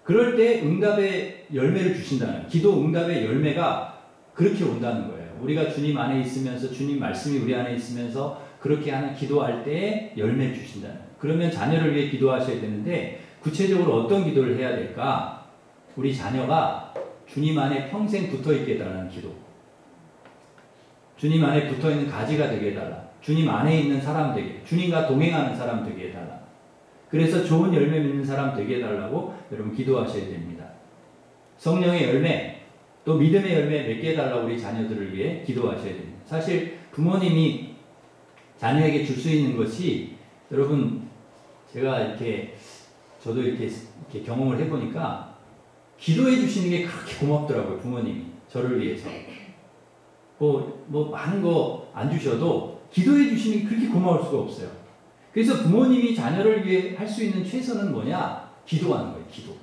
그럴 때 응답의 열매를 주신다는, 기도 응답의 열매가 그렇게 온다는 거예요. 우리가 주님 안에 있으면서 주님 말씀이 우리 안에 있으면서 그렇게 하는 기도할 때 열매를 주신다는 거예요. 그러면 자녀를 위해 기도하셔야 되는데 구체적으로 어떤 기도를 해야 될까? 우리 자녀가 주님 안에 평생 붙어있게 해달라는 기도. 주님 안에 붙어있는 가지가 되게 해달라. 주님 안에 있는 사람 되게, 주님과 동행하는 사람 되게 해달라. 그래서 좋은 열매 맺는 사람 되게 해달라고 여러분 기도하셔야 됩니다. 성령의 열매, 또 믿음의 열매 맺게 해달라고 우리 자녀들을 위해 기도하셔야 됩니다. 사실 부모님이 자녀에게 줄 수 있는 것이, 여러분 제가 저도 이렇게 경험을 해보니까 기도해 주시는 게 그렇게 고맙더라고요. 부모님이 저를 위해서 뭐 많은 거 안 주셔도 기도해 주시는 게 그렇게 고마울 수가 없어요. 그래서 부모님이 자녀를 위해 할 수 있는 최선은 뭐냐? 기도하는 거예요. 기도.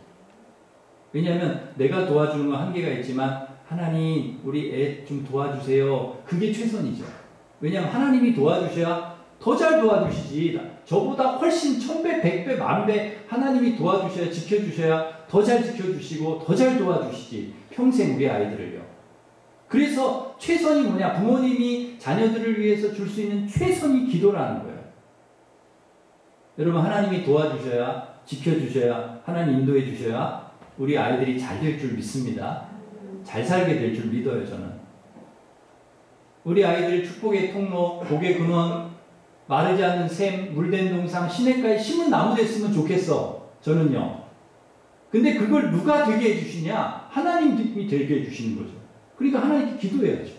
왜냐하면 내가 도와주는 건 한계가 있지만 하나님 우리 애 좀 도와주세요. 그게 최선이죠. 왜냐하면 하나님이 도와주셔야 더 잘 도와주시지. 저보다 훨씬 1000배, 100배, 10,000배 하나님이 도와주셔야, 지켜주셔야 더 잘 지켜주시고 더 잘 도와주시지. 평생 우리 아이들을요. 그래서 최선이 뭐냐? 부모님이 자녀들을 위해서 줄 수 있는 최선이 기도라는 거예요. 여러분, 하나님이 도와주셔야, 지켜주셔야, 하나님 인도해 주셔야 우리 아이들이 잘 될 줄 믿습니다. 잘 살게 될 줄 믿어요, 저는. 우리 아이들 축복의 통로, 복의 근원, 마르지 않는 샘, 물된 동상, 시냇가에 심은 나무 됐으면 좋겠어. 저는요. 근데 그걸 누가 되게 해주시냐? 하나님이 되게 해주시는 거죠. 그러니까 하나님께 기도해야죠.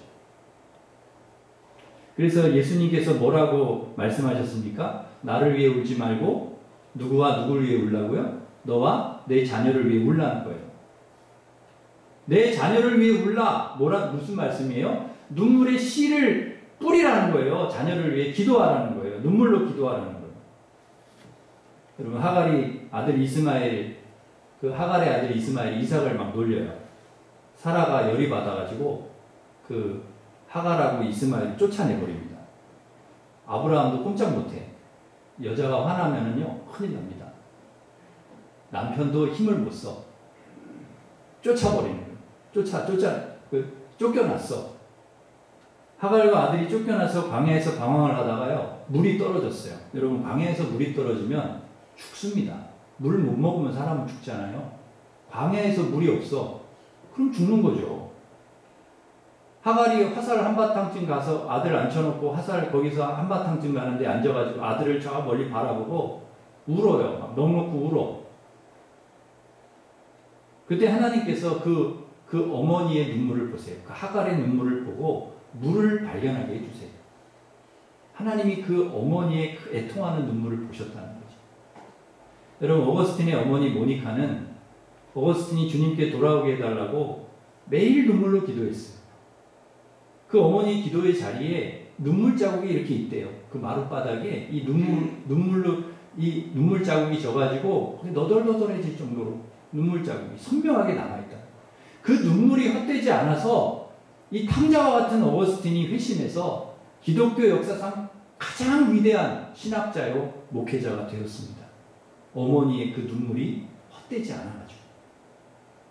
그래서 예수님께서 뭐라고 말씀하셨습니까? 나를 위해 울지 말고 누구와 누구를 위해 울라고요? 너와 내 자녀를 위해 울라는 거예요. 내 자녀를 위해 울라. 무슨 말씀이에요? 눈물의 씨를 뿌리라는 거예요. 자녀를 위해 기도하라는 거예요. 눈물로 기도하라는 거예요. 여러분, 하갈이 아들 이스마엘, 그 하갈의 아들 이스마엘이 이삭을 막 놀려요. 사라가 열이 받아가지고 그 하갈하고 이스마엘을 쫓아내버립니다. 아브라함도 꼼짝 못해. 여자가 화나면은요 큰일 납니다. 남편도 힘을 못 써. 쫓아버리는 거예요. 쫓겨났어. 하갈과 아들이 쫓겨나서 광야에서 방황을 하다가요 물이 떨어졌어요. 여러분, 광야에서 물이 떨어지면 죽습니다. 물 못 먹으면 사람은 죽잖아요. 광야에서 물이 없어. 그럼 죽는 거죠. 하갈이 화살 한바탕쯤 가서 아들 앉혀놓고 화살 거기서 한바탕쯤 가는데 앉아가지고 아들을 저 멀리 바라보고 울어요. 막 넋놓고 울어. 그때 하나님께서 그 어머니의 눈물을 보세요. 그 하갈의 눈물을 보고 물을 발견하게 해주세요. 하나님이 그 어머니의 그 애통하는 눈물을 보셨다는 거죠. 여러분, 어거스틴의 어머니 모니카는 어거스틴이 주님께 돌아오게 해달라고 매일 눈물로 기도했어요. 그 어머니 기도의 자리에 눈물 자국이 이렇게 있대요. 그 마룻바닥에 이 눈물 자국이 져가지고 너덜너덜해질 정도로 눈물 자국이 선명하게 남아있다. 그 눈물이 헛되지 않아서 이 탕자와 같은 어거스틴이 회심해서 기독교 역사상 가장 위대한 신학자요 목회자가 되었습니다. 어머니의 그 눈물이 헛되지 않아가지고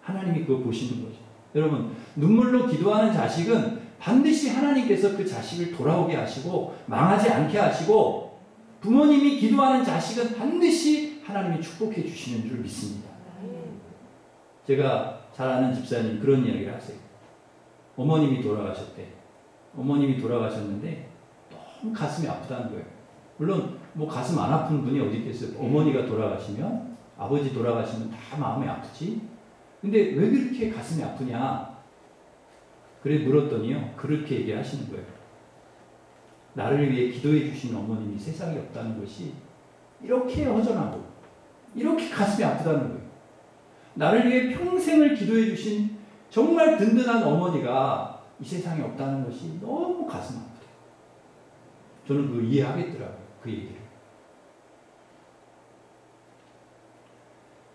하나님이 그거 보시는 거죠. 여러분, 눈물로 기도하는 자식은 반드시 하나님께서 그 자식을 돌아오게 하시고 망하지 않게 하시고, 부모님이 기도하는 자식은 반드시 하나님이 축복해 주시는 줄 믿습니다. 제가 잘 아는 집사님 그런 이야기를 하세요. 어머님이 돌아가셨대. 어머님이 돌아가셨는데 너무 가슴이 아프다는 거예요. 물론 뭐 가슴 안 아픈 분이 어디 있겠어요? 어머니가 돌아가시면, 아버지 돌아가시면 다 마음이 아프지? 근데 왜 그렇게 가슴이 아프냐? 그래 물었더니요, 그렇게 얘기하시는 거예요. 나를 위해 기도해 주신 어머님이 세상에 없다는 것이 이렇게 허전하고 이렇게 가슴이 아프다는 거예요. 나를 위해 평생을 기도해 주신 정말 든든한 어머니가 이 세상에 없다는 것이 너무 가슴 아프대요. 저는 그거 이해하겠더라고요. 그 얘기를.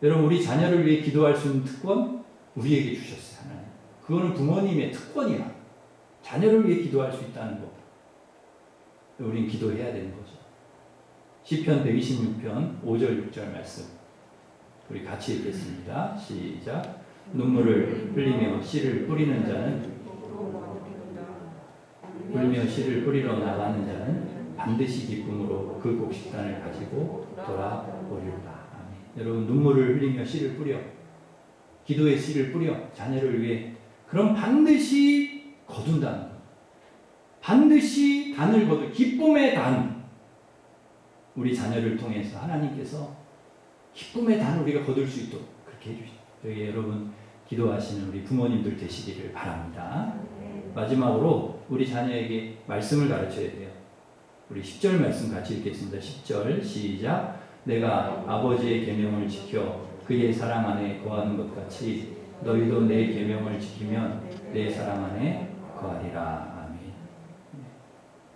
여러분, 우리 자녀를 위해 기도할 수 있는 특권 우리에게 주셨어요. 하나님. 그거는 부모님의 특권이야. 자녀를 위해 기도할 수 있다는 거. 우린 기도해야 되는 거죠. 시편 126편 5절 6절 말씀 우리 같이 읽겠습니다. 시작. 눈물을 흘리며 씨를 뿌리는 자는 울며 씨를 뿌리러 나가는 자는 반드시 기쁨으로 그 곡식단을 가지고 돌아오리로다. 아멘. 여러분, 눈물을 흘리며 씨를 뿌려, 기도의 씨를 뿌려 자녀를 위해, 그럼 반드시 거둔다는 것. 반드시 단을 거두, 기쁨의 단. 우리 자녀를 통해서 하나님께서 기쁨의 단을 우리가 거둘 수 있도록 그렇게 해주시죠. 저희 여러분 기도하시는 우리 부모님들 되시기를 바랍니다. 마지막으로 우리 자녀에게 말씀을 가르쳐야 돼요. 우리 10절 말씀 같이 읽겠습니다. 10절 시작. 내가 아버지의 계명을 지켜 그의 사랑 안에 거하는 것 같이 너희도 내 계명을 지키면 내 사랑 안에 거하리라. 아멘.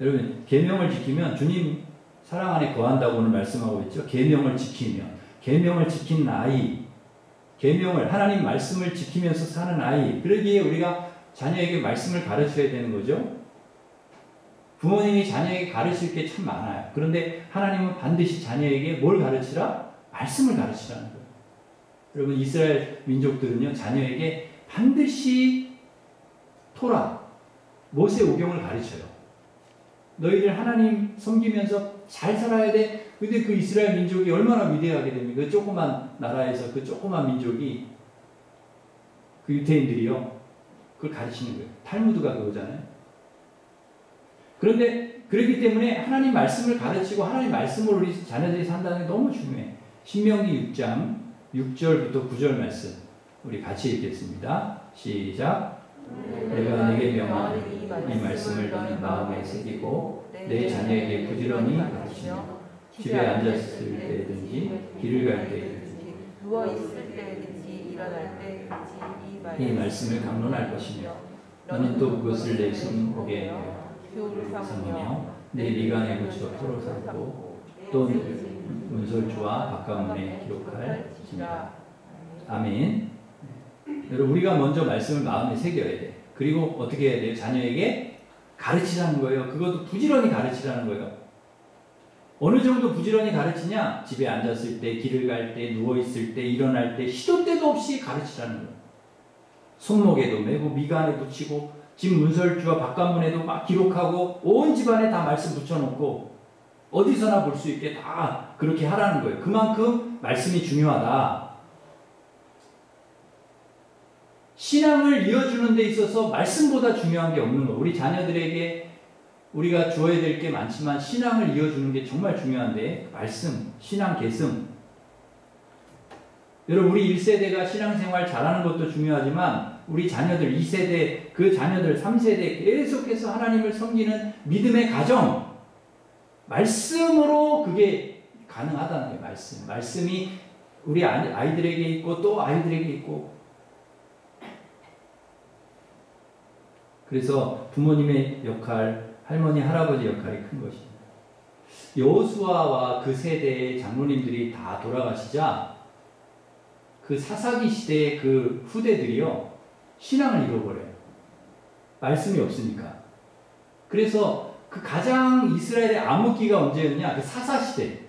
여러분, 계명을 지키면 주님 사랑 안에 거한다고 오늘 말씀하고 있죠. 계명을 지키면, 계명을 지킨 아이, 계명을, 하나님 말씀을 지키면서 사는 아이, 그러기에 우리가 자녀에게 말씀을 가르쳐야 되는 거죠. 부모님이 자녀에게 가르칠 게 참 많아요. 그런데 하나님은 반드시 자녀에게 뭘 가르치라? 말씀을 가르치라는 거예요. 여러분, 이스라엘 민족들은요, 자녀에게 반드시 토라, 모세오경을 가르쳐요. 너희들 하나님 섬기면서 잘 살아야 돼. 근데 그 이스라엘 민족이 얼마나 위대하게 됩니까? 그 조그만 나라에서 그 조그만 민족이, 그 유대인들이요, 그걸 가르치는 거예요. 탈무드가 그거잖아요. 그런데 그렇기 때문에 하나님 말씀을 가르치고 하나님 말씀으로 우리 자녀들이 산다는 게 너무 중요해. 신명기 6장 6절부터 9절 말씀 우리 같이 읽겠습니다. 시작. 내가 내게 명한 이 말씀을 너희 마음에 새기고 내 자녀에게 부지런히 가르치며 집에 앉았을 때든지 길을 갈 때든지 누워 있을 때든지 일어날 때든지 이 말씀을 강론할 것이며 너는 또 그것을 내 손목에 넣어 교훈을 삼으며 내 미간에 붙여 표로 삼고 또 문설주와 바깥문에 기록할지니라. 아멘. 여러분, 우리가 먼저 말씀을 마음에 새겨야 돼. 그리고 어떻게 해야 돼요? 자녀에게 가르치라는 거예요. 그것도 부지런히 가르치라는 거예요. 어느 정도 부지런히 가르치냐? 집에 앉았을 때, 길을 갈 때, 누워있을 때, 일어날 때, 시도 때도 없이 가르치라는 거예요. 손목에도 메고 미간에 붙이고 집 문설주와 바깥문에도 막 기록하고 온 집안에 다 말씀 붙여놓고 어디서나 볼 수 있게 다 그렇게 하라는 거예요. 그만큼 말씀이 중요하다. 신앙을 이어주는 데 있어서 말씀보다 중요한 게 없는 거예요. 우리 자녀들에게 우리가 주어야 될 게 많지만 신앙을 이어주는 게 정말 중요한데, 말씀, 신앙 계승. 여러분, 우리 1세대가 신앙생활 잘하는 것도 중요하지만 우리 자녀들 2세대, 그 자녀들 3세대 계속해서 하나님을 섬기는 믿음의 가정, 말씀으로 그게 가능하다는 거예요. 말씀이 우리 아이들에게 있고 또 아이들에게 있고. 그래서 부모님의 역할, 할머니, 할아버지 역할이 큰 것입니다. 여호수아와 그 세대의 장로님들이 다 돌아가시자 그 사사기 시대의 그 후대들이요, 신앙을 잃어버려요. 말씀이 없으니까. 그래서 그 가장 이스라엘의 암흑기가 언제였냐? 그 사사 시대.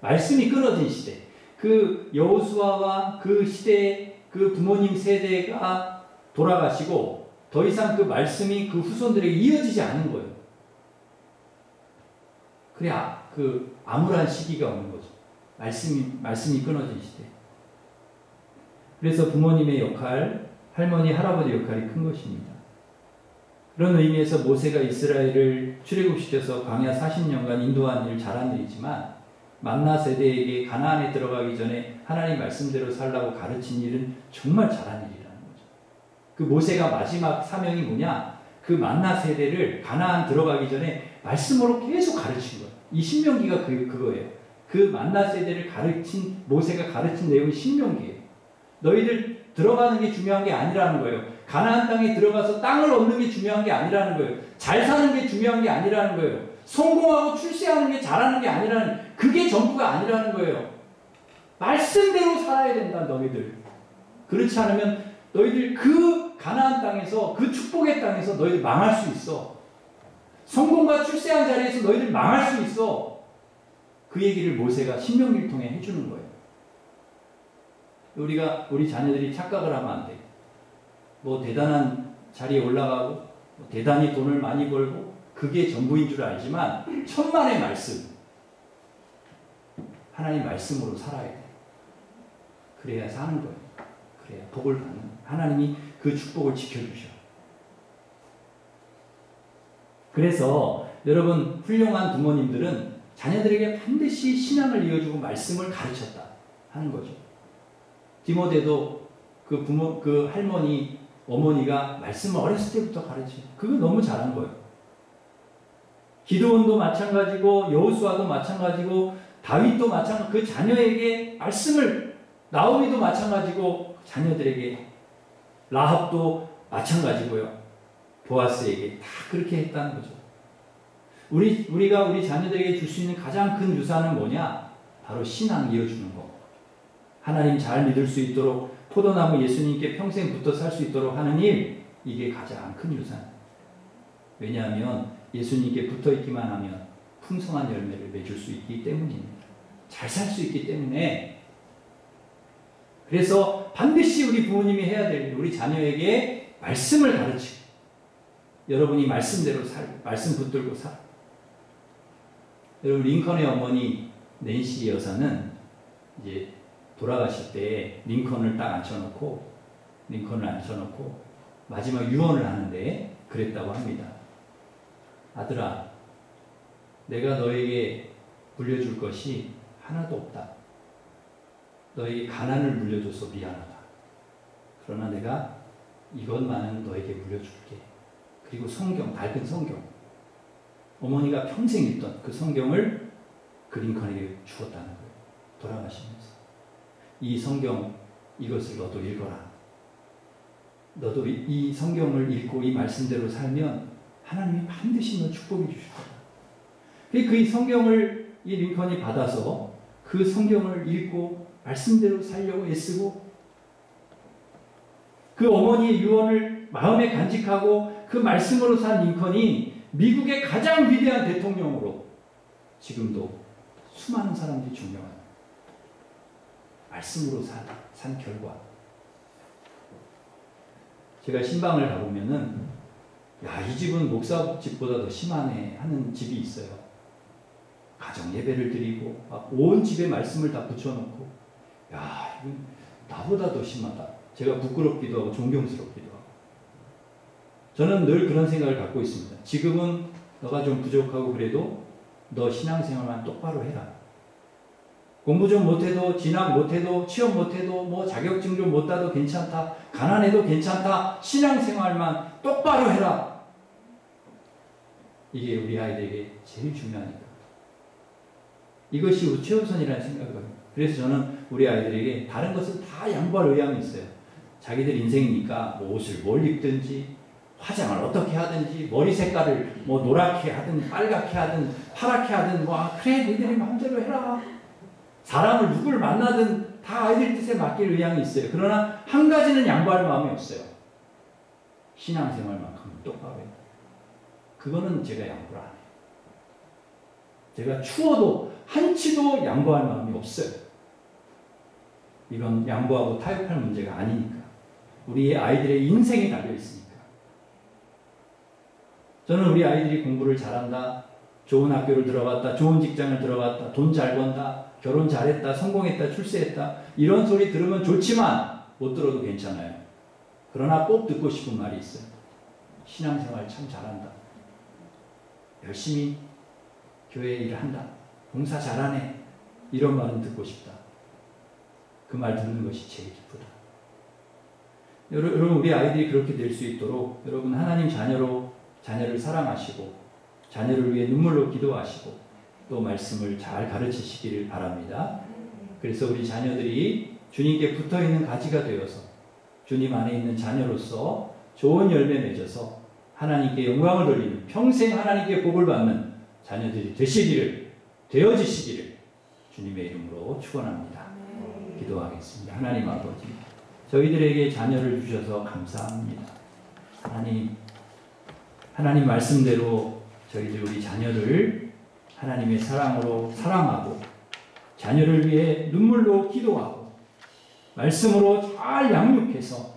말씀이 끊어진 시대. 그 여호수아와 그 시대의 그 부모님 세대가 돌아가시고 더 이상 그 말씀이 그 후손들에게 이어지지 않은 거예요. 그래, 그 암울한 시기가 오는 거죠. 말씀이 끊어진 시대. 그래서 부모님의 역할, 할머니, 할아버지 역할이 큰 것입니다. 그런 의미에서 모세가 이스라엘을 출애굽시켜서 광야 40년간 인도한 일 잘한 일이지만 만나 세대에게 가나안에 들어가기 전에 하나님 말씀대로 살라고 가르친 일은 정말 잘한 일이라는 거죠. 그 모세가 마지막 사명이 뭐냐? 그 만나 세대를 가나안 들어가기 전에 말씀으로 계속 가르친 거예요. 이 신명기가 그거예요. 그 만나 세대를 모세가 가르친 내용이 신명기예요. 너희들 들어가는 게 중요한 게 아니라는 거예요. 가나안 땅에 들어가서 땅을 얻는 게 중요한 게 아니라는 거예요. 잘 사는 게 중요한 게 아니라는 거예요. 성공하고 출세하는 게 잘하는 게 아니라는, 그게 전부가 아니라는 거예요. 말씀대로 살아야 된다, 너희들. 그렇지 않으면 너희들 그 가나안 땅에서, 그 축복의 땅에서 너희들 망할 수 있어. 성공과 출세한 자리에서 너희들 망할 수 있어. 그 얘기를 모세가 신명기를 통해 해주는 거예요. 우리 자녀들이 착각을 하면 안 돼. 뭐 대단한 자리에 올라가고 뭐 대단히 돈을 많이 벌고 그게 전부인 줄 알지만 천만의 말씀, 하나님 말씀으로 살아야 돼. 그래야 사는 거예요. 그래야 복을 받는, 하나님이 그 축복을 지켜주셔. 그래서 여러분, 훌륭한 부모님들은 자녀들에게 반드시 신앙을 이어주고 말씀을 가르쳤다 하는 거죠. 디모데도 그 할머니, 어머니가 말씀을 어렸을 때부터 가르치고, 그거 너무 잘한 거예요. 기드온도 마찬가지고, 여호수아도 마찬가지고, 다윗도 마찬가지고, 그 자녀에게 말씀을, 나오미도 마찬가지고, 자녀들에게, 라합도 마찬가지고요. 보아스에게 다 그렇게 했다는 거죠. 우리가 우리 자녀들에게 줄 수 있는 가장 큰 유산은 뭐냐? 바로 신앙 이어주는 거. 하나님 잘 믿을 수 있도록, 포도나무 예수님께 평생 붙어 살 수 있도록 하는 일, 이게 가장 큰 유산. 왜냐하면 예수님께 붙어 있기만 하면 풍성한 열매를 맺을 수 있기 때문입니다. 잘 살 수 있기 때문에. 그래서 반드시 우리 부모님이 해야 될 일, 우리 자녀에게 말씀을 가르치고, 여러분이 말씀대로 말씀 붙들고 살. 여러분, 링컨의 어머니 낸시 여사는 이제 돌아가실 때 링컨을 앉혀놓고 마지막 유언을 하는데 그랬다고 합니다. 아들아, 내가 너에게 물려줄 것이 하나도 없다. 너에게 가난을 물려줘서 미안하다. 그러나 내가 이것만은 너에게 물려줄게. 그리고 성경, 밝은 성경. 어머니가 평생 읽던 그 성경을 그 링컨에게 주었다는 거예요. 돌아가시면서. 이 성경, 이것을 너도 읽어라. 너도 이 성경을 읽고 이 말씀대로 살면 하나님이 반드시 너 축복해 주실 거다. 그 성경을 이 링컨이 받아서 그 성경을 읽고 말씀대로 살려고 애쓰고, 그 어머니의 유언을 마음에 간직하고 그 말씀으로 산 링컨이 미국의 가장 위대한 대통령으로 지금도 수많은 사람들이 존경합니다. 말씀으로 산 결과. 제가 신방을 가보면은, 야, 이 집은 목사 집보다 더 심하네 하는 집이 있어요. 가정 예배를 드리고 온 집에 말씀을 다 붙여놓고, 야, 이건 나보다 더 심하다. 제가 부끄럽기도 하고 존경스럽기도 하고. 저는 늘 그런 생각을 갖고 있습니다. 지금은 너가 좀 부족하고 그래도 너 신앙생활만 똑바로 해라. 공부 좀 못해도, 진학 못해도, 취업 못해도, 뭐 자격증 좀 못 따도 괜찮다. 가난해도 괜찮다. 신앙생활만 똑바로 해라. 이게 우리 아이들에게 제일 중요하니까. 이것이 최우선이라는 생각을 합니다. 그래서 저는 우리 아이들에게 다른 것은 다 양보할 의향이 있어요. 자기들 인생이니까 뭐 옷을 뭘 입든지, 화장을 어떻게 하든지, 머리 색깔을 뭐 노랗게 하든 빨갛게 하든 파랗게 하든, 뭐 그래 너희들이 마음대로 해라. 사람을 누굴 만나든 다 아이들 뜻에 맡길 의향이 있어요. 그러나 한 가지는 양보할 마음이 없어요. 신앙생활만큼은 똑바로 해요. 그거는 제가 양보를 안 해요. 제가 추워도 한치도 양보할 마음이 없어요. 이건 양보하고 타협할 문제가 아니니까. 우리 아이들의 인생이 달려있으니까. 저는 우리 아이들이 공부를 잘한다, 좋은 학교를 들어갔다, 좋은 직장을 들어갔다, 돈 잘 번다, 결혼 잘했다, 성공했다, 출세했다, 이런 소리 들으면 좋지만 못 들어도 괜찮아요. 그러나 꼭 듣고 싶은 말이 있어요. 신앙생활 참 잘한다. 열심히 교회 일을 한다. 봉사 잘하네. 이런 말은 듣고 싶다. 그 말 듣는 것이 제일 기쁘다. 여러분, 우리 아이들이 그렇게 될 수 있도록 여러분 하나님 자녀를 사랑하시고 자녀를 위해 눈물로 기도하시고 또 말씀을 잘 가르치시기를 바랍니다. 그래서 우리 자녀들이 주님께 붙어있는 가지가 되어서 주님 안에 있는 자녀로서 좋은 열매 맺어서 하나님께 영광을 돌리는 평생 하나님께 복을 받는 자녀들이 되어지시기를 주님의 이름으로 축원합니다. 기도하겠습니다. 하나님 아버지, 저희들에게 자녀를 주셔서 감사합니다. 하나님 말씀대로 저희들 우리 자녀를 하나님의 사랑으로 사랑하고 자녀를 위해 눈물로 기도하고 말씀으로 잘 양육해서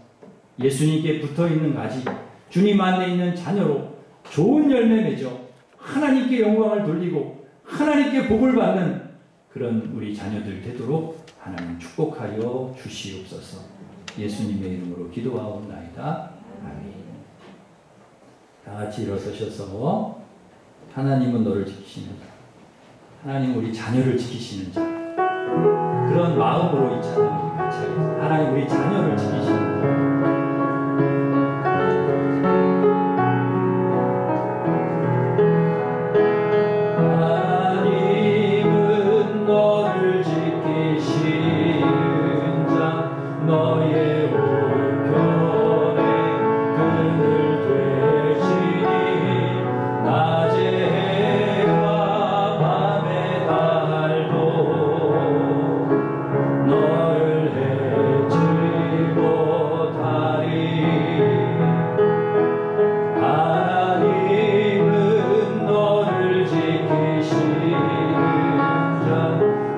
예수님께 붙어있는 가지 주님 안에 있는 자녀로 좋은 열매 맺어 하나님께 영광을 돌리고 하나님께 복을 받는 그런 우리 자녀들 되도록 하나님 축복하여 주시옵소서. 예수님의 이름으로 기도하옵나이다. 아멘. 다 같이 일어서셔서 하나님은 너를 지키시는 자, 하나님 우리 자녀를 지키시는 자, 그런 마음으로 이 찬양을 같이 하겠습니다. 하나님 우리 자녀를 지키시는 자. 너의 우편에 그늘 되시니 낮에 해와 밤의 달도 너를 해치 못하리. 하나님은 너를 지키시는 자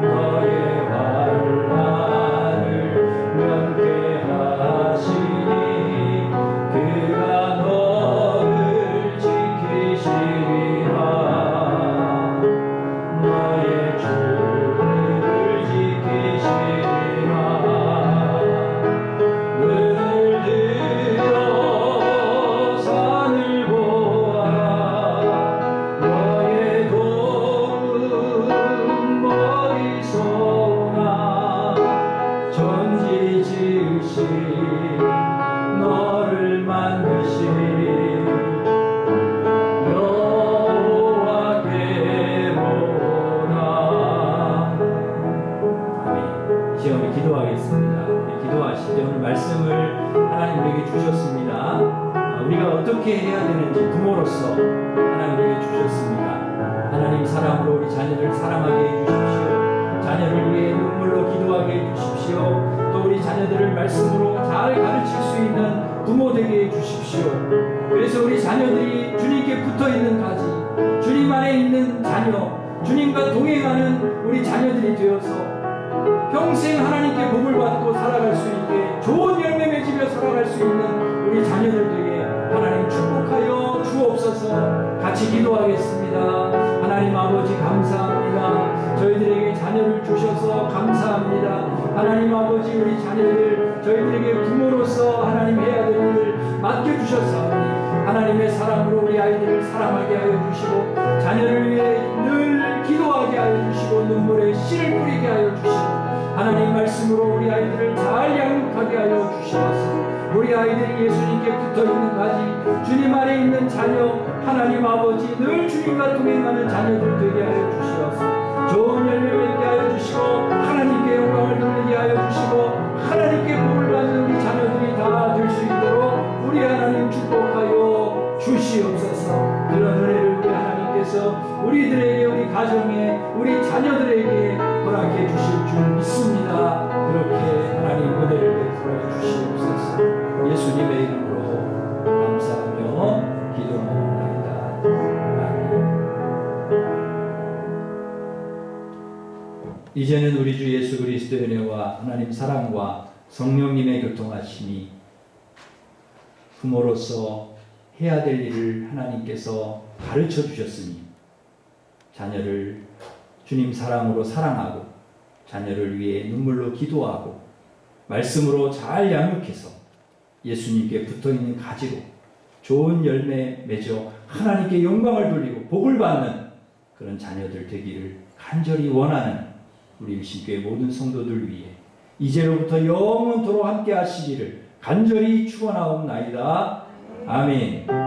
너의 환난을 면케하시니 그가 너를 지키시리라. 너의 주를 지키시리라. 눈을 들어 산을 보아라. 너의 도움 어디서 오나. 천지 지으신 너를 만드신 여호와께로다. 아멘. 시험에 기도하겠습니다. 기도하실 때 오늘 말씀을 하나님 우리에게 주셨습니다. 우리가 어떻게 해야 되는지 부모로서 하나님 우리에게 주셨습니다. 하나님 사랑으로 우리 자녀를 사랑하게 해주십시오. 자녀를 위해 눈물로 기도하게 해주십시오. 또 우리 자녀들을 말씀으로 잘 가르칠 수 있는 부모 되게 해주십시오. 그래서 우리 자녀들이 주님께 붙어있는 가지, 주님 안에 있는 자녀, 주님과 동행하는 우리 자녀들이 되어서 평생 하나님께 복을 받고 살아갈 수 있게 좋은 열매 맺으며 살아갈 수 있는 우리 자녀들 되게 하나님 축복하여 주옵소서. 같이 기도하겠습니다. 하나님 아버지 감사합니다. 저희들에게 자녀를 주셔서 감사합니다. 하나님 아버지 우리 자녀들 저희들에게 부모로서 하나님 해야 될 일을 맡겨주셨사오니 하나님의 사랑으로 우리 아이들을 사랑하게 하여 주시고 자녀를 위해 늘 기도하게 하여 주시고 눈물에 씨를 뿌리게 하여 주시고 하나님 말씀으로 우리 아이들을 잘 양육하게 하여 주시옵소서. 우리 아이들이 예수님께 붙어있는 가지 주님 안에 있는 자녀 하나님 아버지 늘 주님과 동행하는 자녀들 되게 하여 주시옵소서. 좋은 열매 맺게 하여 주시고 하나님께 영광을 돌리게 하여 주시고 하나님께 복을 받는 우리 자녀들이 다 될 수 있도록 우리 하나님 축복하여 주시옵소서. 그런 은혜를 우리 하나님께서 우리들에게 우리 가정에 우리 자녀들에게 허락해 주실 줄 믿습니다. 그렇게 하나님 은혜를 베풀어 주시옵소서. 예수님의 이름으로 감사하며 기도하옵나이다. 아멘. 이제는 우리 주 예수 그리스도의 은혜와 하나님 사랑과 성령님의 교통하심이 부모로서 해야 될 일을 하나님께서 가르쳐 주셨으니 자녀를 주님 사랑으로 사랑하고 자녀를 위해 눈물로 기도하고 말씀으로 잘 양육해서 예수님께 붙어있는 가지로 좋은 열매 맺어 하나님께 영광을 돌리고 복을 받는 그런 자녀들 되기를 간절히 원하는 우리 일신교회 모든 성도들 위해 이제로부터 영원토록 함께 하시기를 간절히 축원하옵나이다. 아멘.